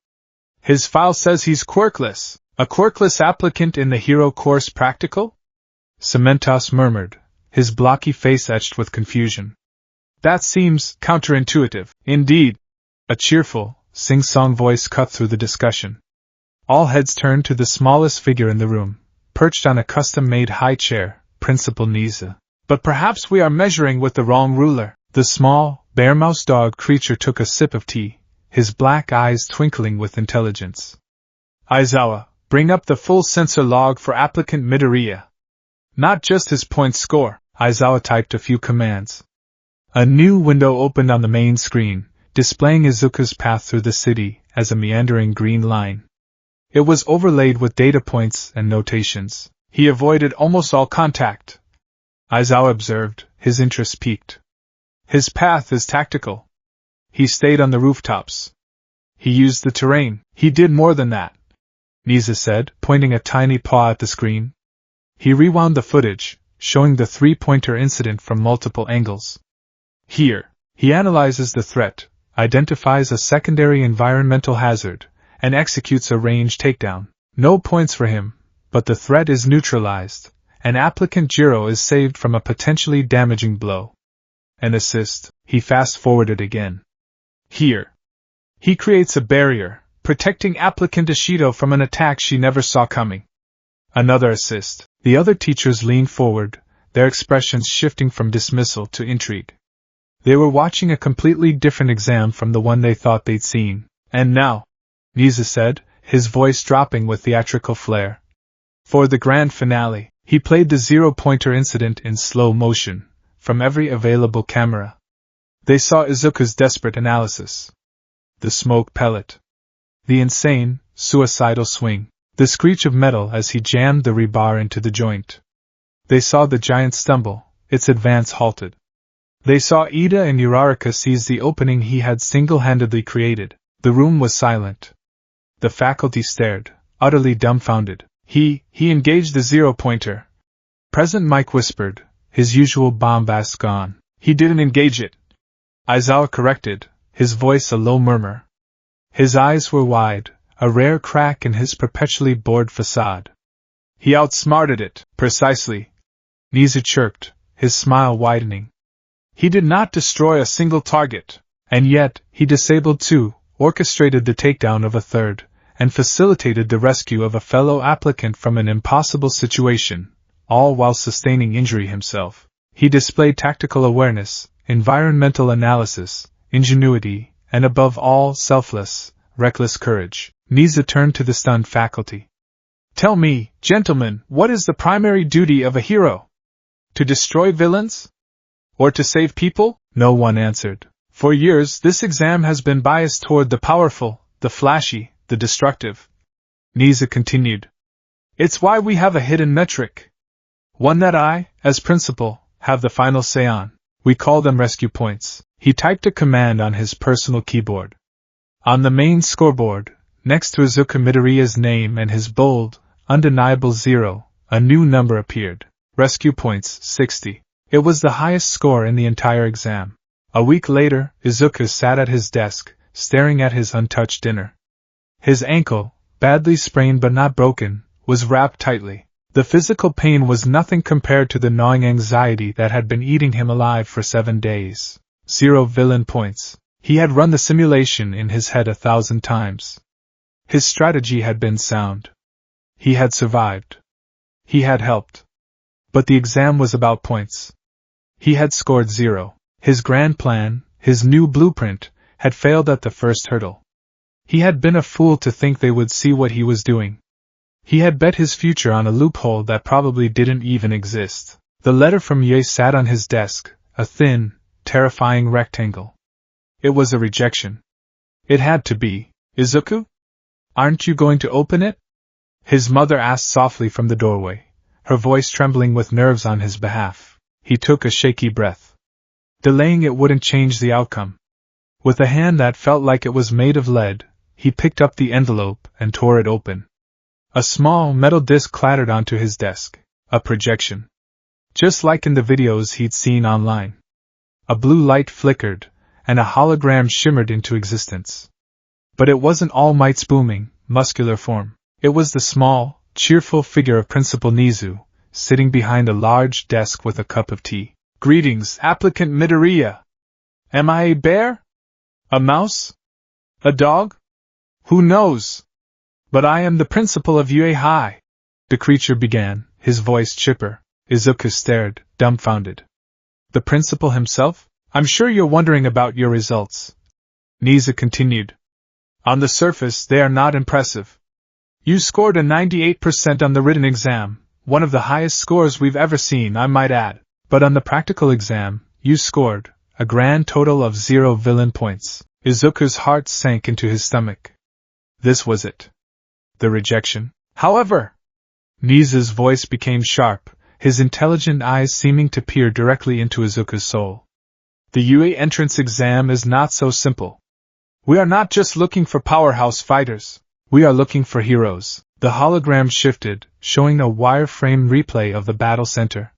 Speaker 1: His file says he's quirkless. A quirkless applicant in the hero course practical? Cementos murmured, his blocky face etched with confusion. That seems counterintuitive. Indeed. A cheerful, sing-song voice cut through the discussion. All heads turned to the smallest figure in the room, perched on a custom-made high chair, Principal Niza. But perhaps we are measuring with the wrong ruler. The small, bear-mouse dog creature took a sip of tea, his black eyes twinkling with intelligence. Aizawa, bring up the full sensor log for applicant Midoriya. Not just his point score. Aizawa typed a few commands. A new window opened on the main screen, displaying Izuku's path through the city as a meandering green line. It was overlaid with data points and notations. He avoided almost all contact, Aizawa observed, his interest piqued. His path is tactical. He stayed on the rooftops. He used the terrain. He did more than that, Niza said, pointing a tiny paw at the screen. He rewound the footage, showing the three-pointer incident from multiple angles. Here, he analyzes the threat, identifies a secondary environmental hazard, and executes a range takedown. No points for him, but the threat is neutralized, and applicant Jiro is saved from a potentially damaging blow. An assist, he fast-forwarded again. Here, he creates a barrier, protecting applicant Ishido from an attack she never saw coming. Another assist. The other teachers leaned forward, their expressions shifting from dismissal to intrigue. They were watching a completely different exam from the one they thought they'd seen. And now, Niza said, his voice dropping with theatrical flair. For the grand finale, he played the zero-pointer incident in slow motion, from every available camera. They saw Izuku's desperate analysis. The smoke pellet. The insane, suicidal swing. The screech of metal as he jammed the rebar into the joint. They saw the giant stumble, its advance halted. They saw Ida and Uraraka seize the opening he had single-handedly created. The room was silent. The faculty stared, utterly dumbfounded. He engaged the zero-pointer. President Mike whispered, his usual bombast gone. He didn't engage it, Aizawa corrected, his voice a low murmur. His eyes were wide, a rare crack in his perpetually bored facade. He outsmarted it, precisely. Nizu chirped, his smile widening. He did not destroy a single target, and yet he disabled two, orchestrated the takedown of a third, and facilitated the rescue of a fellow applicant from an impossible situation, all while sustaining injury himself. He displayed tactical awareness, environmental analysis, ingenuity, and above all, selfless, reckless courage. Nizu turned to the stunned faculty. Tell me, gentlemen, what is the primary duty of a hero? To destroy villains? Or to save people? No one answered. For years, this exam has been biased toward the powerful, the flashy, the destructive. Nizu continued. It's why we have a hidden metric. One that I, as principal, have the final say on. We call them rescue points. He typed a command on his personal keyboard. On the main scoreboard, next to Izuku Midoriya's name and his bold, undeniable 0, a new number appeared. Rescue points, 60. It was the highest score in the entire exam. A week later, Izuku sat at his desk, staring at his untouched dinner. His ankle, badly sprained but not broken, was wrapped tightly. The physical pain was nothing compared to the gnawing anxiety that had been eating him alive for 7 days. 0 villain points. He had run the simulation in his head 1,000 times. His strategy had been sound. He had survived. He had helped. But the exam was about points. He had scored 0. His grand plan, his new blueprint, had failed at the first hurdle. He had been a fool to think they would see what he was doing. He had bet his future on a loophole that probably didn't even exist. The letter from Ye sat on his desk, a thin, terrifying rectangle. It was a rejection. It had to be. Izuku? Aren't you going to open it? His mother asked softly from the doorway, her voice trembling with nerves on his behalf. He took a shaky breath. Delaying it wouldn't change the outcome. With a hand that felt like it was made of lead, he picked up the envelope and tore it open. A small metal disc clattered onto his desk, a projection. Just like in the videos he'd seen online. A blue light flickered, and a hologram shimmered into existence. But it wasn't All Might's booming, muscular form. It was the small, cheerful figure of Principal Nizu, sitting behind a large desk with a cup of tea. Greetings, applicant Midoriya. Am I a bear? A mouse? A dog? Who knows? But I am the principal of UA High. The creature began, his voice chipper. Izuku stared, dumbfounded. The principal himself? I'm sure you're wondering about your results. Nizu continued. On the surface, they are not impressive. You scored a 98% on the written exam, one of the highest scores we've ever seen, I might add. But on the practical exam, you scored a grand total of 0 villain points. Izuku's heart sank into his stomach. This was it. The rejection. However, Nizu's voice became sharp, his intelligent eyes seeming to peer directly into Izuku's soul. The UA entrance exam is not so simple. We are not just looking for powerhouse fighters. We are looking for heroes. The hologram shifted, showing a wireframe replay of the battle center.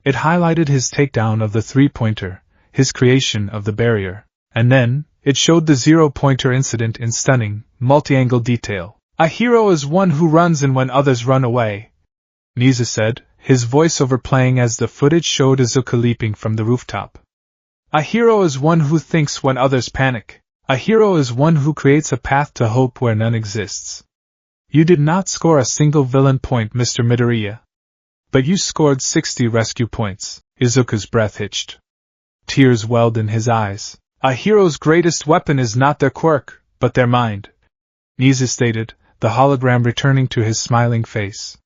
Speaker 1: It highlighted his takedown of the three-pointer, his creation of the barrier, and then, it showed the zero-pointer incident in stunning, multi-angle detail. A hero is one who runs in when others run away, Nizu said, his voice overplaying as the footage showed Izuku leaping from the rooftop. A hero is one who thinks when others panic. A hero is one who creates a path to hope where none exists. You did not score a single villain point, Mr. Midoriya. But you scored 60 rescue points. Izuku's breath hitched. Tears welled in his eyes. A hero's greatest weapon is not their quirk, but their mind, Nizu stated, the hologram returning to his smiling face.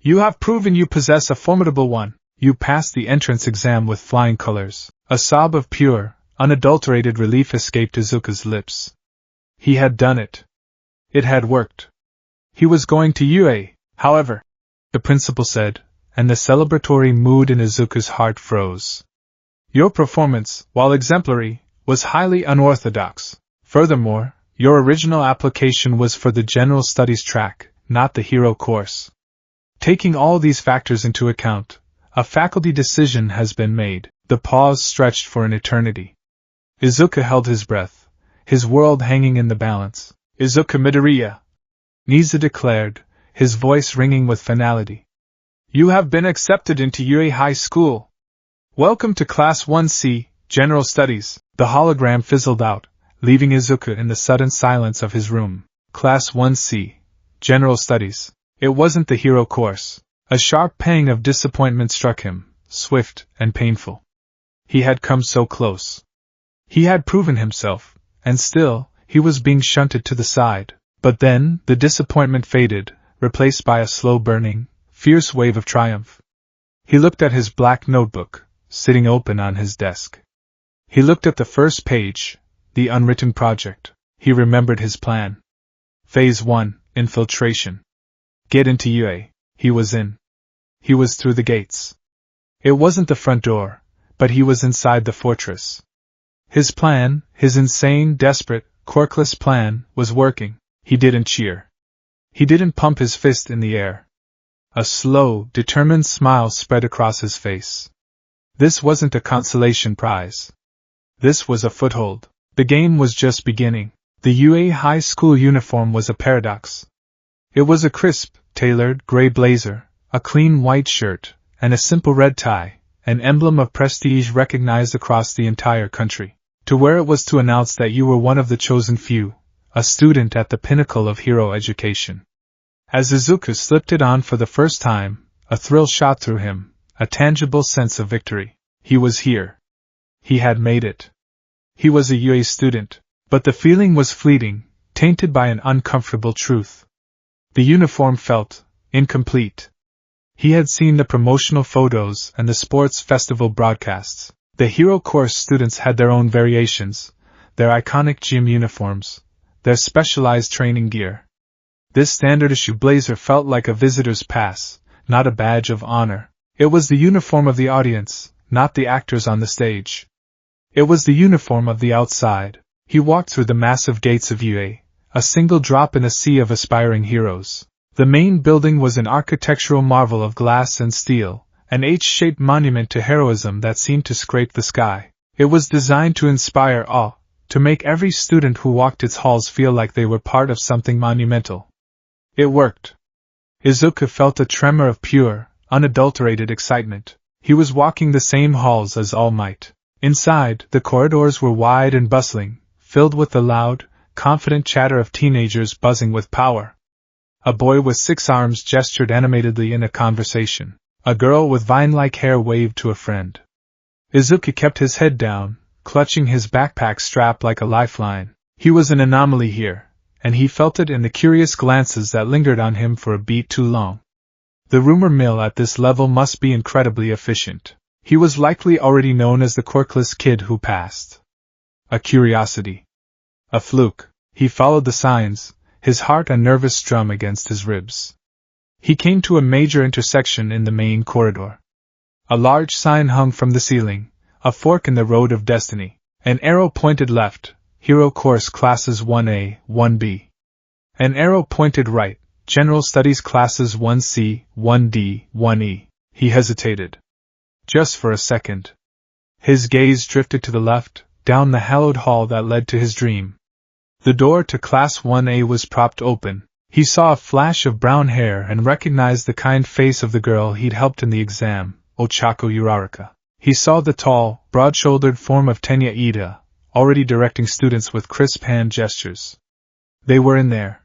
Speaker 1: You have proven you possess a formidable one. You passed the entrance exam with flying colors. A sob of pure, unadulterated relief escaped Izuku's lips. He had done it. It had worked. He was going to UA, however, the principal said, and the celebratory mood in Izuku's heart froze. Your performance, while exemplary, was highly unorthodox. Furthermore, your original application was for the general studies track, not the hero course. Taking all these factors into account, a faculty decision has been made. The pause stretched for an eternity. Izuku held his breath, his world hanging in the balance. Izuku Midoriya, Niza declared, his voice ringing with finality. You have been accepted into UA High School. Welcome to Class 1C, General Studies. The hologram fizzled out, leaving Izuku in the sudden silence of his room. Class 1C, General Studies. It wasn't the hero course. A sharp pang of disappointment struck him, swift and painful. He had come so close. He had proven himself, and still, he was being shunted to the side. But then, the disappointment faded, replaced by a slow-burning, fierce wave of triumph. He looked at his black notebook, sitting open on his desk. He looked at the first page, the unwritten project. He remembered his plan. Phase 1, Infiltration. Get into UA. He was in. He was through the gates. It wasn't the front door, but he was inside the fortress. His plan, his insane, desperate, quirkless plan, was working. He didn't cheer. He didn't pump his fist in the air. A slow, determined smile spread across his face. This wasn't a consolation prize. This was a foothold. The game was just beginning. The UA High School uniform was a paradox. It was a crisp, tailored, gray blazer, a clean white shirt, and a simple red tie, an emblem of prestige recognized across the entire country. To wear it was to announce that you were one of the chosen few, a student at the pinnacle of hero education. As Izuku slipped it on for the first time, a thrill shot through him, a tangible sense of victory. He was here. He had made it. He was a UA student, but the feeling was fleeting, tainted by an uncomfortable truth. The uniform felt incomplete. He had seen the promotional photos and the sports festival broadcasts. The hero course students had their own variations, their iconic gym uniforms, their specialized training gear. This standard-issue blazer felt like a visitor's pass, not a badge of honor. It was the uniform of the audience, not the actors on the stage. It was the uniform of the outside. He walked through the massive gates of UA, a single drop in a sea of aspiring heroes. The main building was an architectural marvel of glass and steel, an H-shaped monument to heroism that seemed to scrape the sky. It was designed to inspire awe, to make every student who walked its halls feel like they were part of something monumental. It worked. Izuku felt a tremor of pure, unadulterated excitement. He was walking the same halls as All Might. Inside, the corridors were wide and bustling, filled with the loud, confident chatter of teenagers buzzing with power. A boy with 6 arms gestured animatedly in a conversation. A girl with vine-like hair waved to a friend. Izuku kept his head down, clutching his backpack strap like a lifeline. He was an anomaly here, and he felt it in the curious glances that lingered on him for a beat too long. The rumor mill at this level must be incredibly efficient. He was likely already known as the quirkless kid who passed. A curiosity. A fluke. He followed the signs, his heart a nervous drum against his ribs. He came to a major intersection in the main corridor. A large sign hung from the ceiling, a fork in the road of destiny. An arrow pointed left, Hero Course Classes 1A, 1B. An arrow pointed right, General Studies Classes 1C, 1D, 1E. He hesitated. Just for a second. His gaze drifted to the left, down the hallowed hall that led to his dream. The door to Class 1A was propped open. He saw a flash of brown hair and recognized the kind face of the girl he'd helped in the exam, Ochako Uraraka. He saw the tall, broad-shouldered form of Tenya Ida, already directing students with crisp hand gestures. They were in there.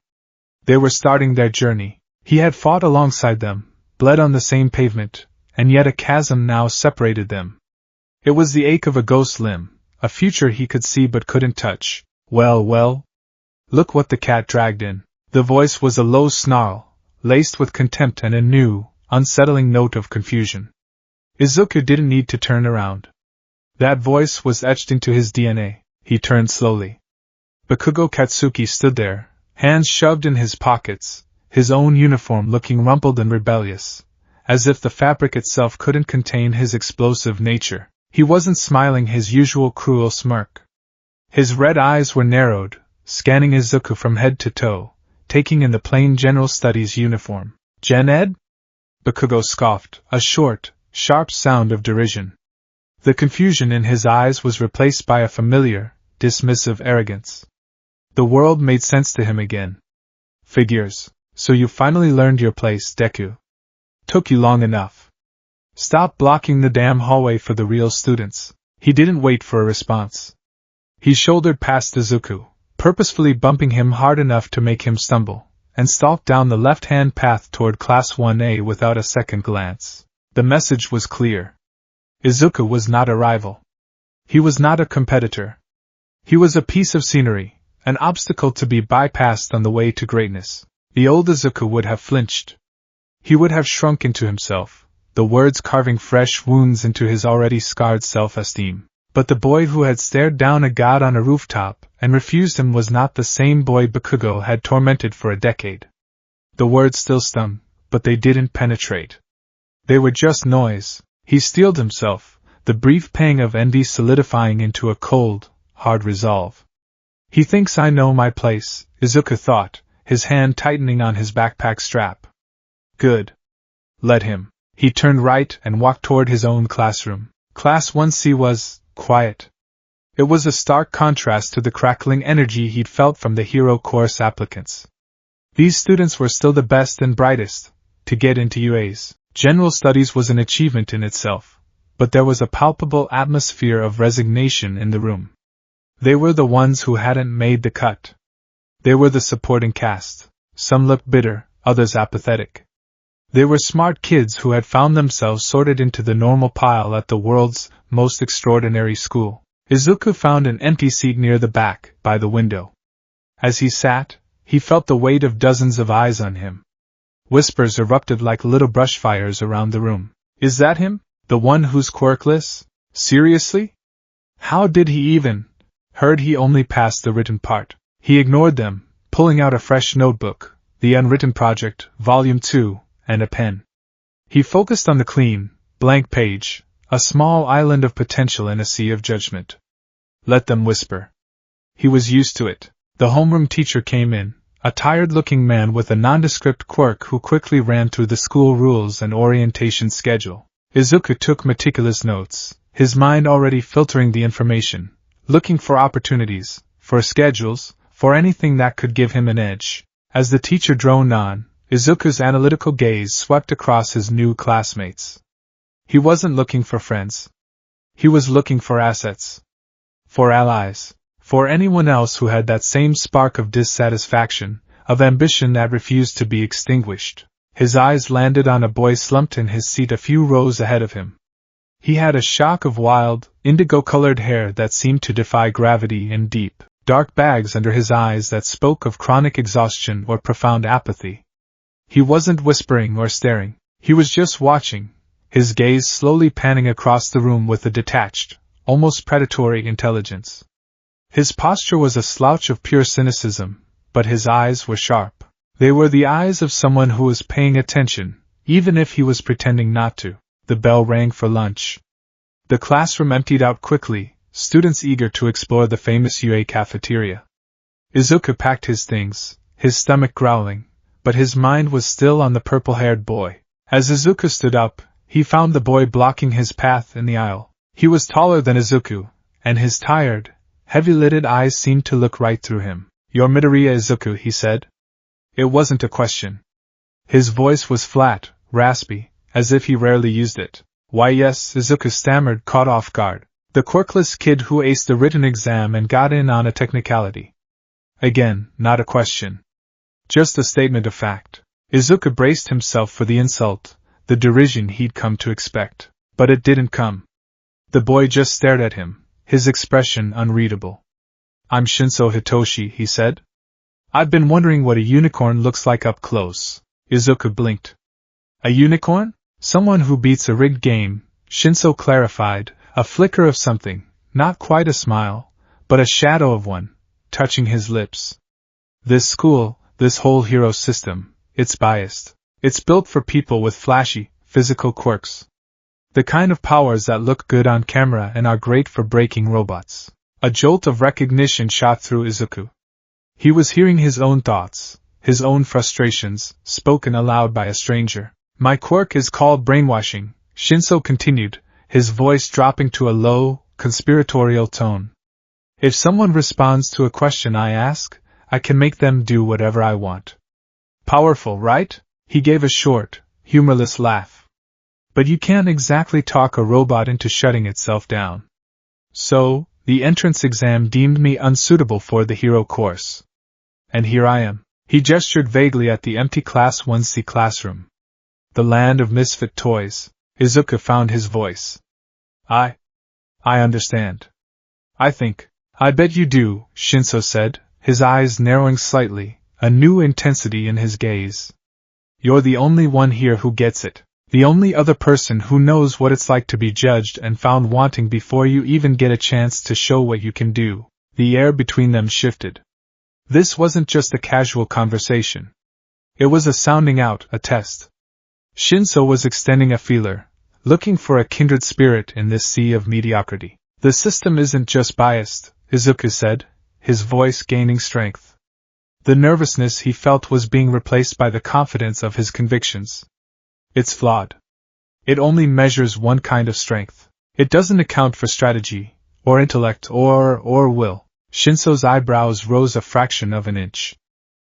Speaker 1: They were starting their journey. He had fought alongside them, bled on the same pavement, and yet a chasm now separated them. It was the ache of a ghost limb, a future he could see but couldn't touch. Well. Look what the cat dragged in. The voice was a low snarl, laced with contempt and a new, unsettling note of confusion. Izuku didn't need to turn around. That voice was etched into his DNA. He turned slowly. Bakugo Katsuki stood there, hands shoved in his pockets, his own uniform looking rumpled and rebellious, as if the fabric itself couldn't contain his explosive nature. He wasn't smiling his usual cruel smirk. His red eyes were narrowed, scanning Izuku from head to toe, taking in the plain General Studies uniform. Gen Ed? Bakugo scoffed, a short, sharp sound of derision. The confusion in his eyes was replaced by a familiar, dismissive arrogance. The world made sense to him again. Figures. So you finally learned your place, Deku. Took you long enough. Stop blocking the damn hallway for the real students. He didn't wait for a response. He shouldered past Izuku, purposefully bumping him hard enough to make him stumble, and stalked down the left-hand path toward Class 1A without a second glance. The message was clear. Izuku was not a rival. He was not a competitor. He was a piece of scenery, an obstacle to be bypassed on the way to greatness. The old Izuku would have flinched. He would have shrunk into himself, the words carving fresh wounds into his already scarred self-esteem. But the boy who had stared down a god on a rooftop and refused him was not the same boy Bakugo had tormented for a decade. The words still stung, but they didn't penetrate. They were just noise. He steeled himself, the brief pang of envy solidifying into a cold, hard resolve. He thinks I know my place, Izuku thought, his hand tightening on his backpack strap. Good. Let him. He turned right and walked toward his own classroom. Class 1C was quiet. It was a stark contrast to the crackling energy he'd felt from the hero course applicants. These students were still the best and brightest. To get into UA's General Studies was an achievement in itself, but there was a palpable atmosphere of resignation in the room. They were the ones who hadn't made the cut. They were the supporting cast. Some looked bitter, others apathetic. They were smart kids who had found themselves sorted into the normal pile at the world's most extraordinary school. Izuku found an empty seat near the back, by the window. As he sat, he felt the weight of dozens of eyes on him. Whispers erupted like little brush fires around the room. Is that him? The one who's quirkless? Seriously? How did he even? Heard he only passed the written part. He ignored them, pulling out a fresh notebook, the Unwritten Project, Volume 2, and a pen. He focused on the clean, blank page, a small island of potential in a sea of judgment. Let them whisper. He was used to it. The homeroom teacher came in, a tired-looking man with a nondescript quirk who quickly ran through the school rules and orientation schedule. Izuku took meticulous notes, his mind already filtering the information, looking for opportunities, for schedules, for anything that could give him an edge. As the teacher droned on, Izuku's analytical gaze swept across his new classmates. He wasn't looking for friends. He was looking for assets. For allies. For anyone else who had that same spark of dissatisfaction, of ambition that refused to be extinguished. His eyes landed on a boy slumped in his seat a few rows ahead of him. He had a shock of wild, indigo-colored hair that seemed to defy gravity and deep, dark bags under his eyes that spoke of chronic exhaustion or profound apathy. He wasn't whispering or staring. He was just watching, his gaze slowly panning across the room with a detached, almost predatory intelligence. His posture was a slouch of pure cynicism, but his eyes were sharp. They were the eyes of someone who was paying attention, even if he was pretending not to. The bell rang for lunch. The classroom emptied out quickly, students eager to explore the famous UA cafeteria. Izuku packed his things, his stomach growling, but his mind was still on the purple-haired boy. As Izuku stood up, he found the boy blocking his path in the aisle. He was taller than Izuku, and his tired, heavy-lidded eyes seemed to look right through him. Your Midoriya Izuku, he said. It wasn't a question. His voice was flat, raspy, as if he rarely used it. Why yes, Izuku stammered, caught off guard. The quirkless kid who aced the written exam and got in on a technicality. Again, not a question. Just a statement of fact. Izuku braced himself for the insult, the derision he'd come to expect. But it didn't come. The boy just stared at him, his expression unreadable. I'm Shinso Hitoshi, he said. I've been wondering what a unicorn looks like up close. Izuku blinked. A unicorn? Someone who beats a rigged game, Shinso clarified, a flicker of something, not quite a smile, but a shadow of one, touching his lips. This school, this whole hero system, it's biased. It's built for people with flashy, physical quirks. The kind of powers that look good on camera and are great for breaking robots. A jolt of recognition shot through Izuku. He was hearing his own thoughts, his own frustrations, spoken aloud by a stranger. My quirk is called brainwashing, Shinso continued, his voice dropping to a low, conspiratorial tone. If someone responds to a question I ask, I can make them do whatever I want. Powerful, right? He gave a short, humorless laugh. But you can't exactly talk a robot into shutting itself down. So, the entrance exam deemed me unsuitable for the hero course. And here I am. He gestured vaguely at the empty Class 1C classroom. The land of misfit toys. Izuku found his voice. I understand. I bet you do, Shinso said, his eyes narrowing slightly, a new intensity in his gaze. You're the only one here who gets it. The only other person who knows what it's like to be judged and found wanting before you even get a chance to show what you can do. The air between them shifted. This wasn't just a casual conversation. It was a sounding out, a test. Shinso was extending a feeler, looking for a kindred spirit in this sea of mediocrity. The system isn't just biased, Izuku said, his voice gaining strength. The nervousness he felt was being replaced by the confidence of his convictions. It's flawed. It only measures one kind of strength. It doesn't account for strategy, or intellect, or will. Shinso's eyebrows rose a fraction of an inch.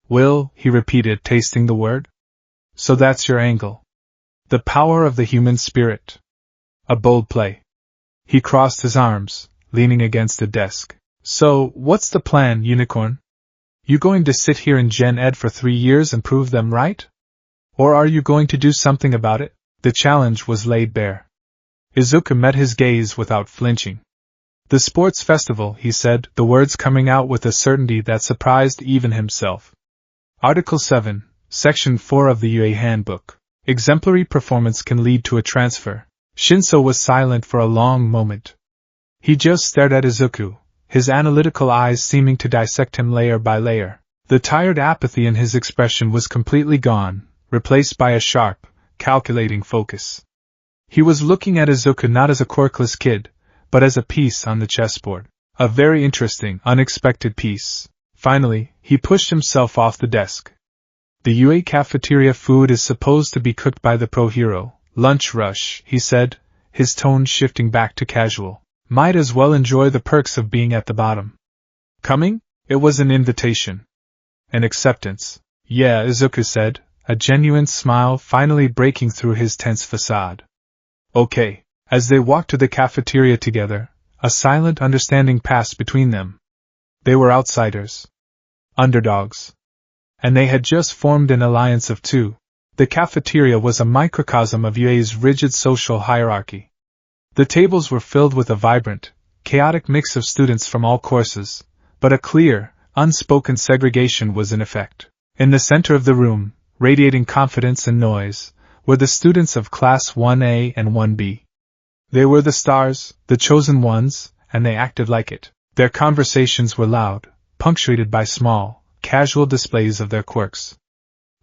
Speaker 1: Will, he repeated, tasting the word. So that's your angle. The power of the human spirit. A bold play. He crossed his arms, leaning against a desk. So, what's the plan, Unicorn? You going to sit here in Gen Ed for 3 years and prove them right? Or are you going to do something about it? The challenge was laid bare. Izuku met his gaze without flinching. The sports festival, he said, the words coming out with a certainty that surprised even himself. Article 7, Section 4 of the UA Handbook. Exemplary performance can lead to a transfer. Shinso was silent for a long moment. He just stared at Izuku, his analytical eyes seeming to dissect him layer by layer. The tired apathy in his expression was completely gone, replaced by a sharp, calculating focus. He was looking at Izuku not as a quirkless kid, but as a piece on the chessboard. A very interesting, unexpected piece. Finally, he pushed himself off the desk. The UA cafeteria food is supposed to be cooked by the pro hero. Lunch rush, he said, his tone shifting back to casual. Might as well enjoy the perks of being at the bottom. Coming? It was an invitation. An acceptance. Yeah, Izuku said, a genuine smile finally breaking through his tense facade. Okay. As they walked to the cafeteria together, a silent understanding passed between them. They were outsiders. Underdogs. And they had just formed an alliance of two. The cafeteria was a microcosm of UA's rigid social hierarchy. The tables were filled with a vibrant, chaotic mix of students from all courses, but a clear, unspoken segregation was in effect. In the center of the room, radiating confidence and noise, were the students of Class 1A and 1B. They were the stars, the chosen ones, and they acted like it. Their conversations were loud, punctuated by small, casual displays of their quirks.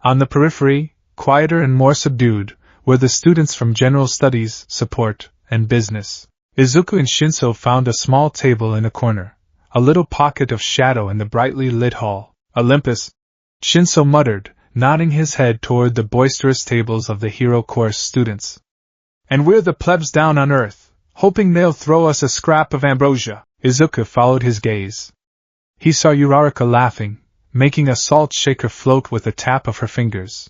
Speaker 1: On the periphery, quieter and more subdued, were the students from general studies, support, and business. Izuku and Shinso found a small table in a corner, a little pocket of shadow in the brightly lit hall. Olympus, Shinso muttered, nodding his head toward the boisterous tables of the hero course students. And we're the plebs down on earth, hoping they'll throw us a scrap of ambrosia. Izuku followed his gaze. He saw Uraraka laughing, making a salt shaker float with a tap of her fingers.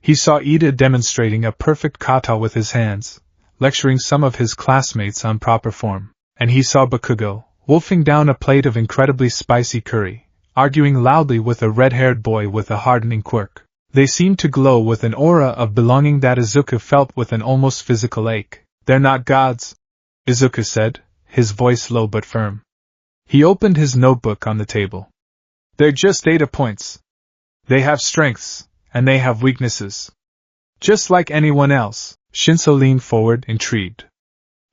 Speaker 1: He saw Ida demonstrating a perfect kata with his hands, lecturing some of his classmates on proper form. And he saw Bakugo, wolfing down a plate of incredibly spicy curry, arguing loudly with a red-haired boy with a hardening quirk. They seemed to glow with an aura of belonging that Izuku felt with an almost physical ache. They're not gods, Izuku said, his voice low but firm. He opened his notebook on the table. They're just data points. They have strengths, and they have weaknesses. Just like anyone else. Shinso leaned forward, intrigued.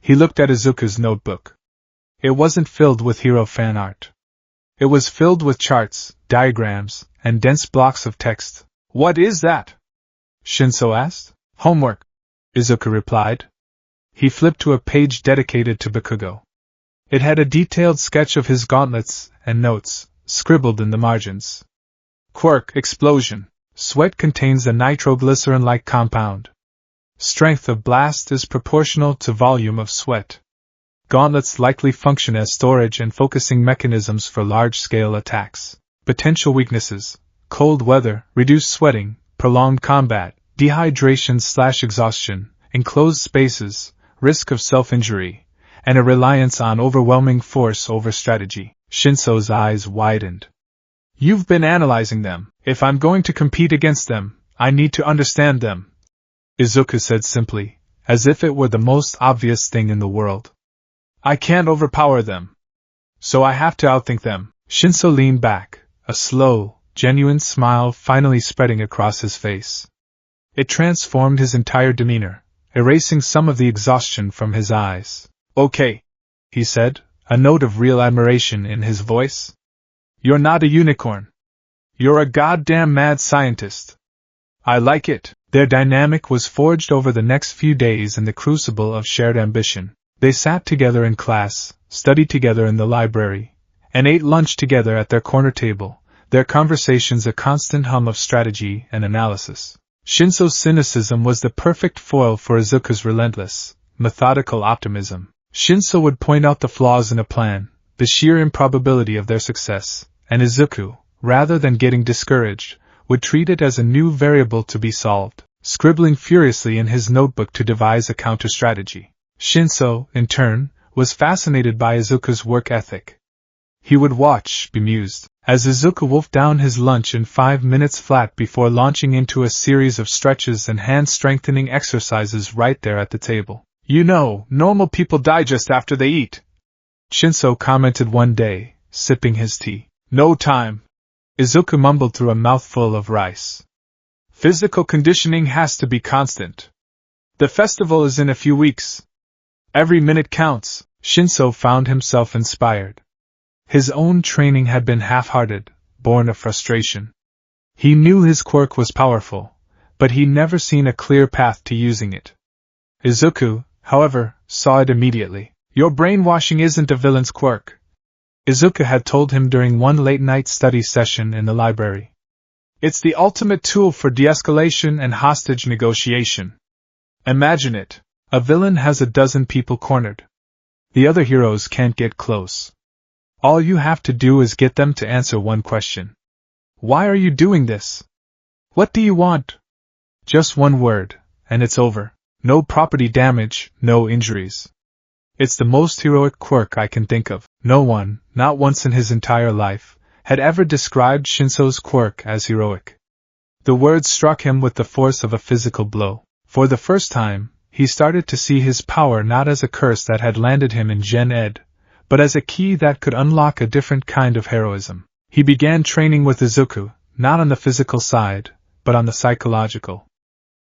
Speaker 1: He looked at Izuku's notebook. It wasn't filled with hero fan art. It was filled with charts, diagrams, and dense blocks of text. What is that? Shinso asked. Homework, Izuku replied. He flipped to a page dedicated to Bakugo. It had a detailed sketch of his gauntlets and notes, scribbled in the margins. Quirk, explosion. Sweat contains a nitroglycerin-like compound. Strength of blast is proportional to volume of sweat. Gauntlets likely function as storage and focusing mechanisms for large-scale attacks. Potential weaknesses: cold weather, reduced sweating, prolonged combat, dehydration/exhaustion, enclosed spaces, risk of self-injury, and a reliance on overwhelming force over strategy. Shinso's eyes widened. You've been analyzing them. If I'm going to compete against them, I need to understand them, Izuku said simply, as if it were the most obvious thing in the world. I can't overpower them, so I have to outthink them. Shinso leaned back, a slow, genuine smile finally spreading across his face. It transformed his entire demeanor, erasing some of the exhaustion from his eyes. Okay, he said, a note of real admiration in his voice. You're not a unicorn. You're a goddamn mad scientist. I like it. Their dynamic was forged over the next few days in the crucible of shared ambition. They sat together in class, studied together in the library, and ate lunch together at their corner table, their conversations a constant hum of strategy and analysis. Shinso's cynicism was the perfect foil for Izuku's relentless, methodical optimism. Shinso would point out the flaws in a plan, the sheer improbability of their success, and Izuku, rather than getting discouraged, would treat it as a new variable to be solved, scribbling furiously in his notebook to devise a counter-strategy. Shinso, in turn, was fascinated by Izuku's work ethic. He would watch, bemused, as Izuku wolfed down his lunch in 5 minutes flat before launching into a series of stretches and hand-strengthening exercises right there at the table. You know, normal people die just after they eat, Shinso commented one day, sipping his tea. No time, Izuku mumbled through a mouthful of rice. Physical conditioning has to be constant. The festival is in a few weeks. Every minute counts. Shinso found himself inspired. His own training had been half-hearted, born of frustration. He knew his quirk was powerful, but he'd never seen a clear path to using it. Izuku, however, saw it immediately. Your brainwashing isn't a villain's quirk, Izuku had told him during one late-night study session in the library. It's the ultimate tool for de-escalation and hostage negotiation. Imagine it. A villain has a dozen people cornered. The other heroes can't get close. All you have to do is get them to answer one question. Why are you doing this? What do you want? Just one word, and it's over. No property damage, no injuries. It's the most heroic quirk I can think of. No one, not once in his entire life, had ever described Shinso's quirk as heroic. The words struck him with the force of a physical blow. For the first time, he started to see his power not as a curse that had landed him in Gen Ed, but as a key that could unlock a different kind of heroism. He began training with Izuku, not on the physical side, but on the psychological.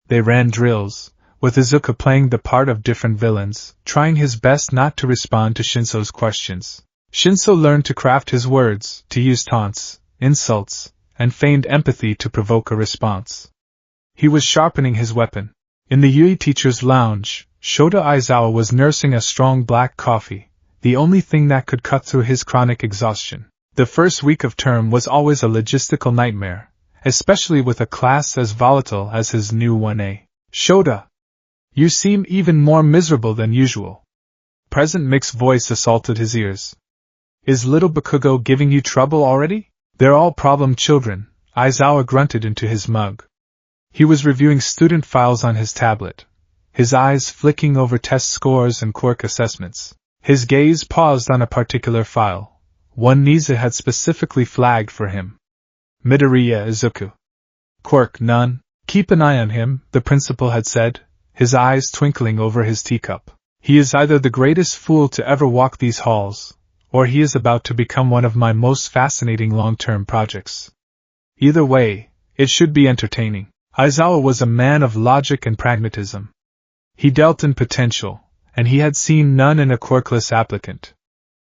Speaker 1: They ran drills, with Izuku playing the part of different villains, trying his best not to respond to Shinso's questions. Shinso learned to craft his words, to use taunts, insults, and feigned empathy to provoke a response. He was sharpening his weapon. In the Yui teacher's lounge, Shota Aizawa was nursing a strong black coffee, the only thing that could cut through his chronic exhaustion. The first week of term was always a logistical nightmare, especially with a class as volatile as his new 1A. Shota, you seem even more miserable than usual. Present Mick's voice assaulted his ears. Is little Bakugo giving you trouble already? They're all problem children, Aizawa grunted into his mug. He was reviewing student files on his tablet, his eyes flicking over test scores and quirk assessments. His gaze paused on a particular file, one Nisa had specifically flagged for him. Midoriya Izuku. Quirk none. Keep an eye on him, the principal had said, his eyes twinkling over his teacup. He is either the greatest fool to ever walk these halls, or he is about to become one of my most fascinating long-term projects. Either way, it should be entertaining. Aizawa was a man of logic and pragmatism. He dealt in potential, and he had seen none in a quirkless applicant.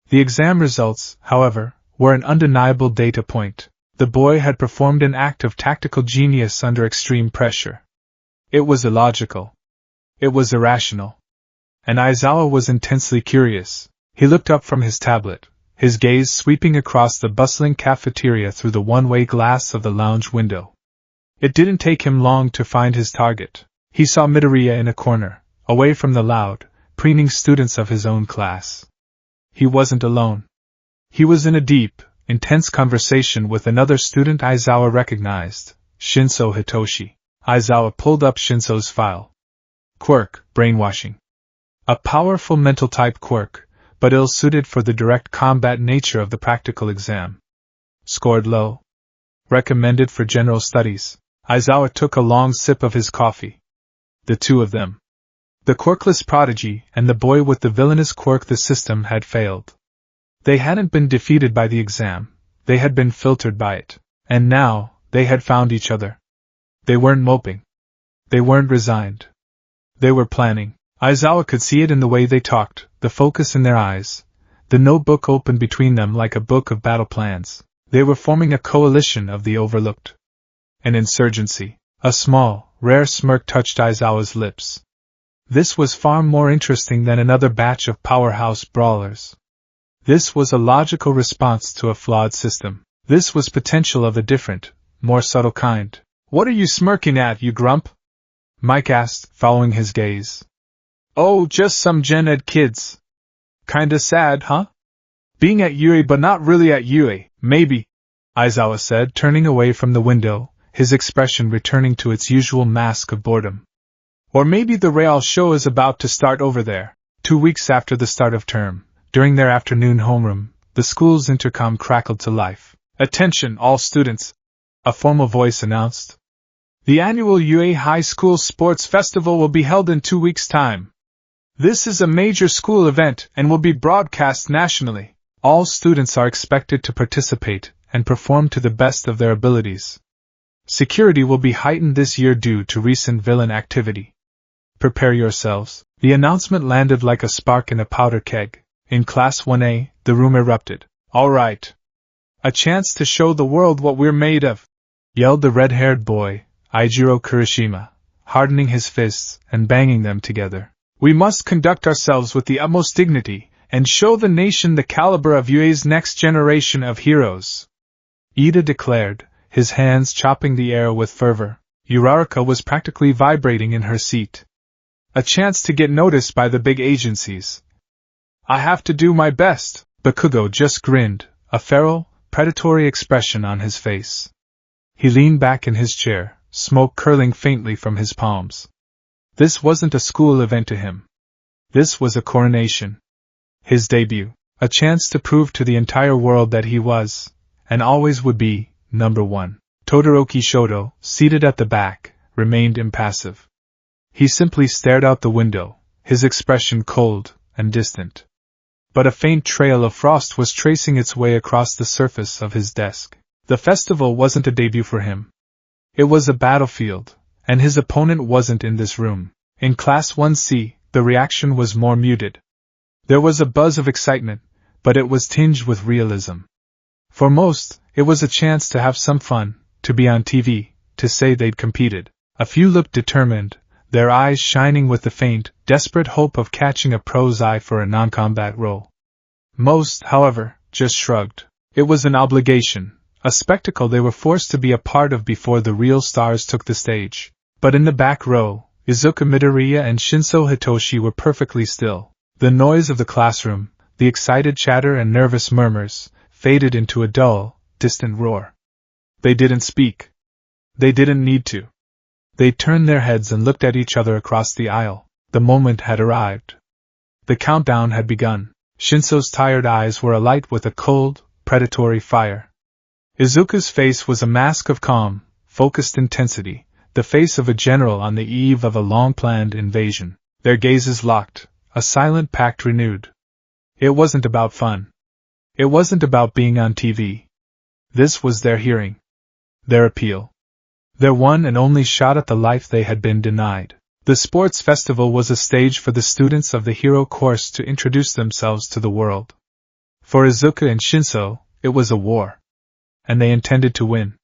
Speaker 1: The exam results, however, were an undeniable data point. The boy had performed an act of tactical genius under extreme pressure. It was illogical. It was irrational. And Aizawa was intensely curious. He looked up from his tablet, his gaze sweeping across the bustling cafeteria through the one-way glass of the lounge window. It didn't take him long to find his target. He saw Midoriya in a corner, away from the loud, preening students of his own class. He wasn't alone. He was in a deep, intense conversation with another student Aizawa recognized, Shinso Hitoshi. Aizawa pulled up Shinso's file. Quirk, brainwashing. A powerful mental type quirk, but ill-suited for the direct combat nature of the practical exam. Scored low. Recommended for general studies. Aizawa took a long sip of his coffee. The two of them. The quirkless prodigy and the boy with the villainous quirk. The system had failed. They hadn't been defeated by the exam, they had been filtered by it. And now, they had found each other. They weren't moping. They weren't resigned. They were planning. Aizawa could see it in the way they talked, the focus in their eyes, the notebook open between them like a book of battle plans. They were forming a coalition of the overlooked. An insurgency. A small, rare smirk touched Aizawa's lips. This was far more interesting than another batch of powerhouse brawlers. This was a logical response to a flawed system. This was potential of a different, more subtle kind. What are you smirking at, you grump? Mike asked, following his gaze. Oh, just some gen ed kids. Kinda sad, huh? Being at UA but not really at UA, maybe, Aizawa said, turning away from the window, his expression returning to its usual mask of boredom. Or maybe the Real show is about to start over there. 2 weeks after the start of term, during their afternoon homeroom, the school's intercom crackled to life. Attention, all students, a formal voice announced. The annual UA High School Sports Festival will be held in 2 weeks' time. This is a major school event and will be broadcast nationally. All students are expected to participate and perform to the best of their abilities. Security will be heightened this year due to recent villain activity. Prepare yourselves. The announcement landed like a spark in a powder keg. In Class 1A, the room erupted. All right. A chance to show the world what we're made of, yelled the red-haired boy, Eijiro Kirishima, hardening his fists and banging them together. We must conduct ourselves with the utmost dignity and show the nation the caliber of UA's next generation of heroes. Ida declared, his hands chopping the air with fervor. Uraraka was practically vibrating in her seat. A chance to get noticed by the big agencies. I have to do my best. Bakugo just grinned, a feral, predatory expression on his face. He leaned back in his chair, smoke curling faintly from his palms. This wasn't a school event to him. This was a coronation. His debut. A chance to prove to the entire world that he was, and always would be, number one. Todoroki Shoto, seated at the back, remained impassive. He simply stared out the window, his expression cold and distant. But a faint trail of frost was tracing its way across the surface of his desk. The festival wasn't a debut for him. It was a battlefield, and his opponent wasn't in this room. In Class 1C, the reaction was more muted. There was a buzz of excitement, but it was tinged with realism. For most, it was a chance to have some fun, to be on TV, to say they'd competed. A few looked determined, their eyes shining with the faint, desperate hope of catching a pro's eye for a non-combat role. Most, however, just shrugged. It was an obligation, a spectacle they were forced to be a part of before the real stars took the stage. But in the back row, Izuku Midoriya and Shinso Hitoshi were perfectly still. The noise of the classroom, the excited chatter and nervous murmurs, faded into a dull, distant roar. They didn't speak. They didn't need to. They turned their heads and looked at each other across the aisle. The moment had arrived. The countdown had begun. Shinso's tired eyes were alight with a cold, predatory fire. Izuku's face was a mask of calm, focused intensity, the face of a general on the eve of a long-planned invasion. Their gazes locked, a silent pact renewed. It wasn't about fun. It wasn't about being on TV. This was their hearing. Their appeal. Their one and only shot at the life they had been denied. The sports festival was a stage for the students of the hero course to introduce themselves to the world. For Izuku and Shinso, it was a war. And they intended to win.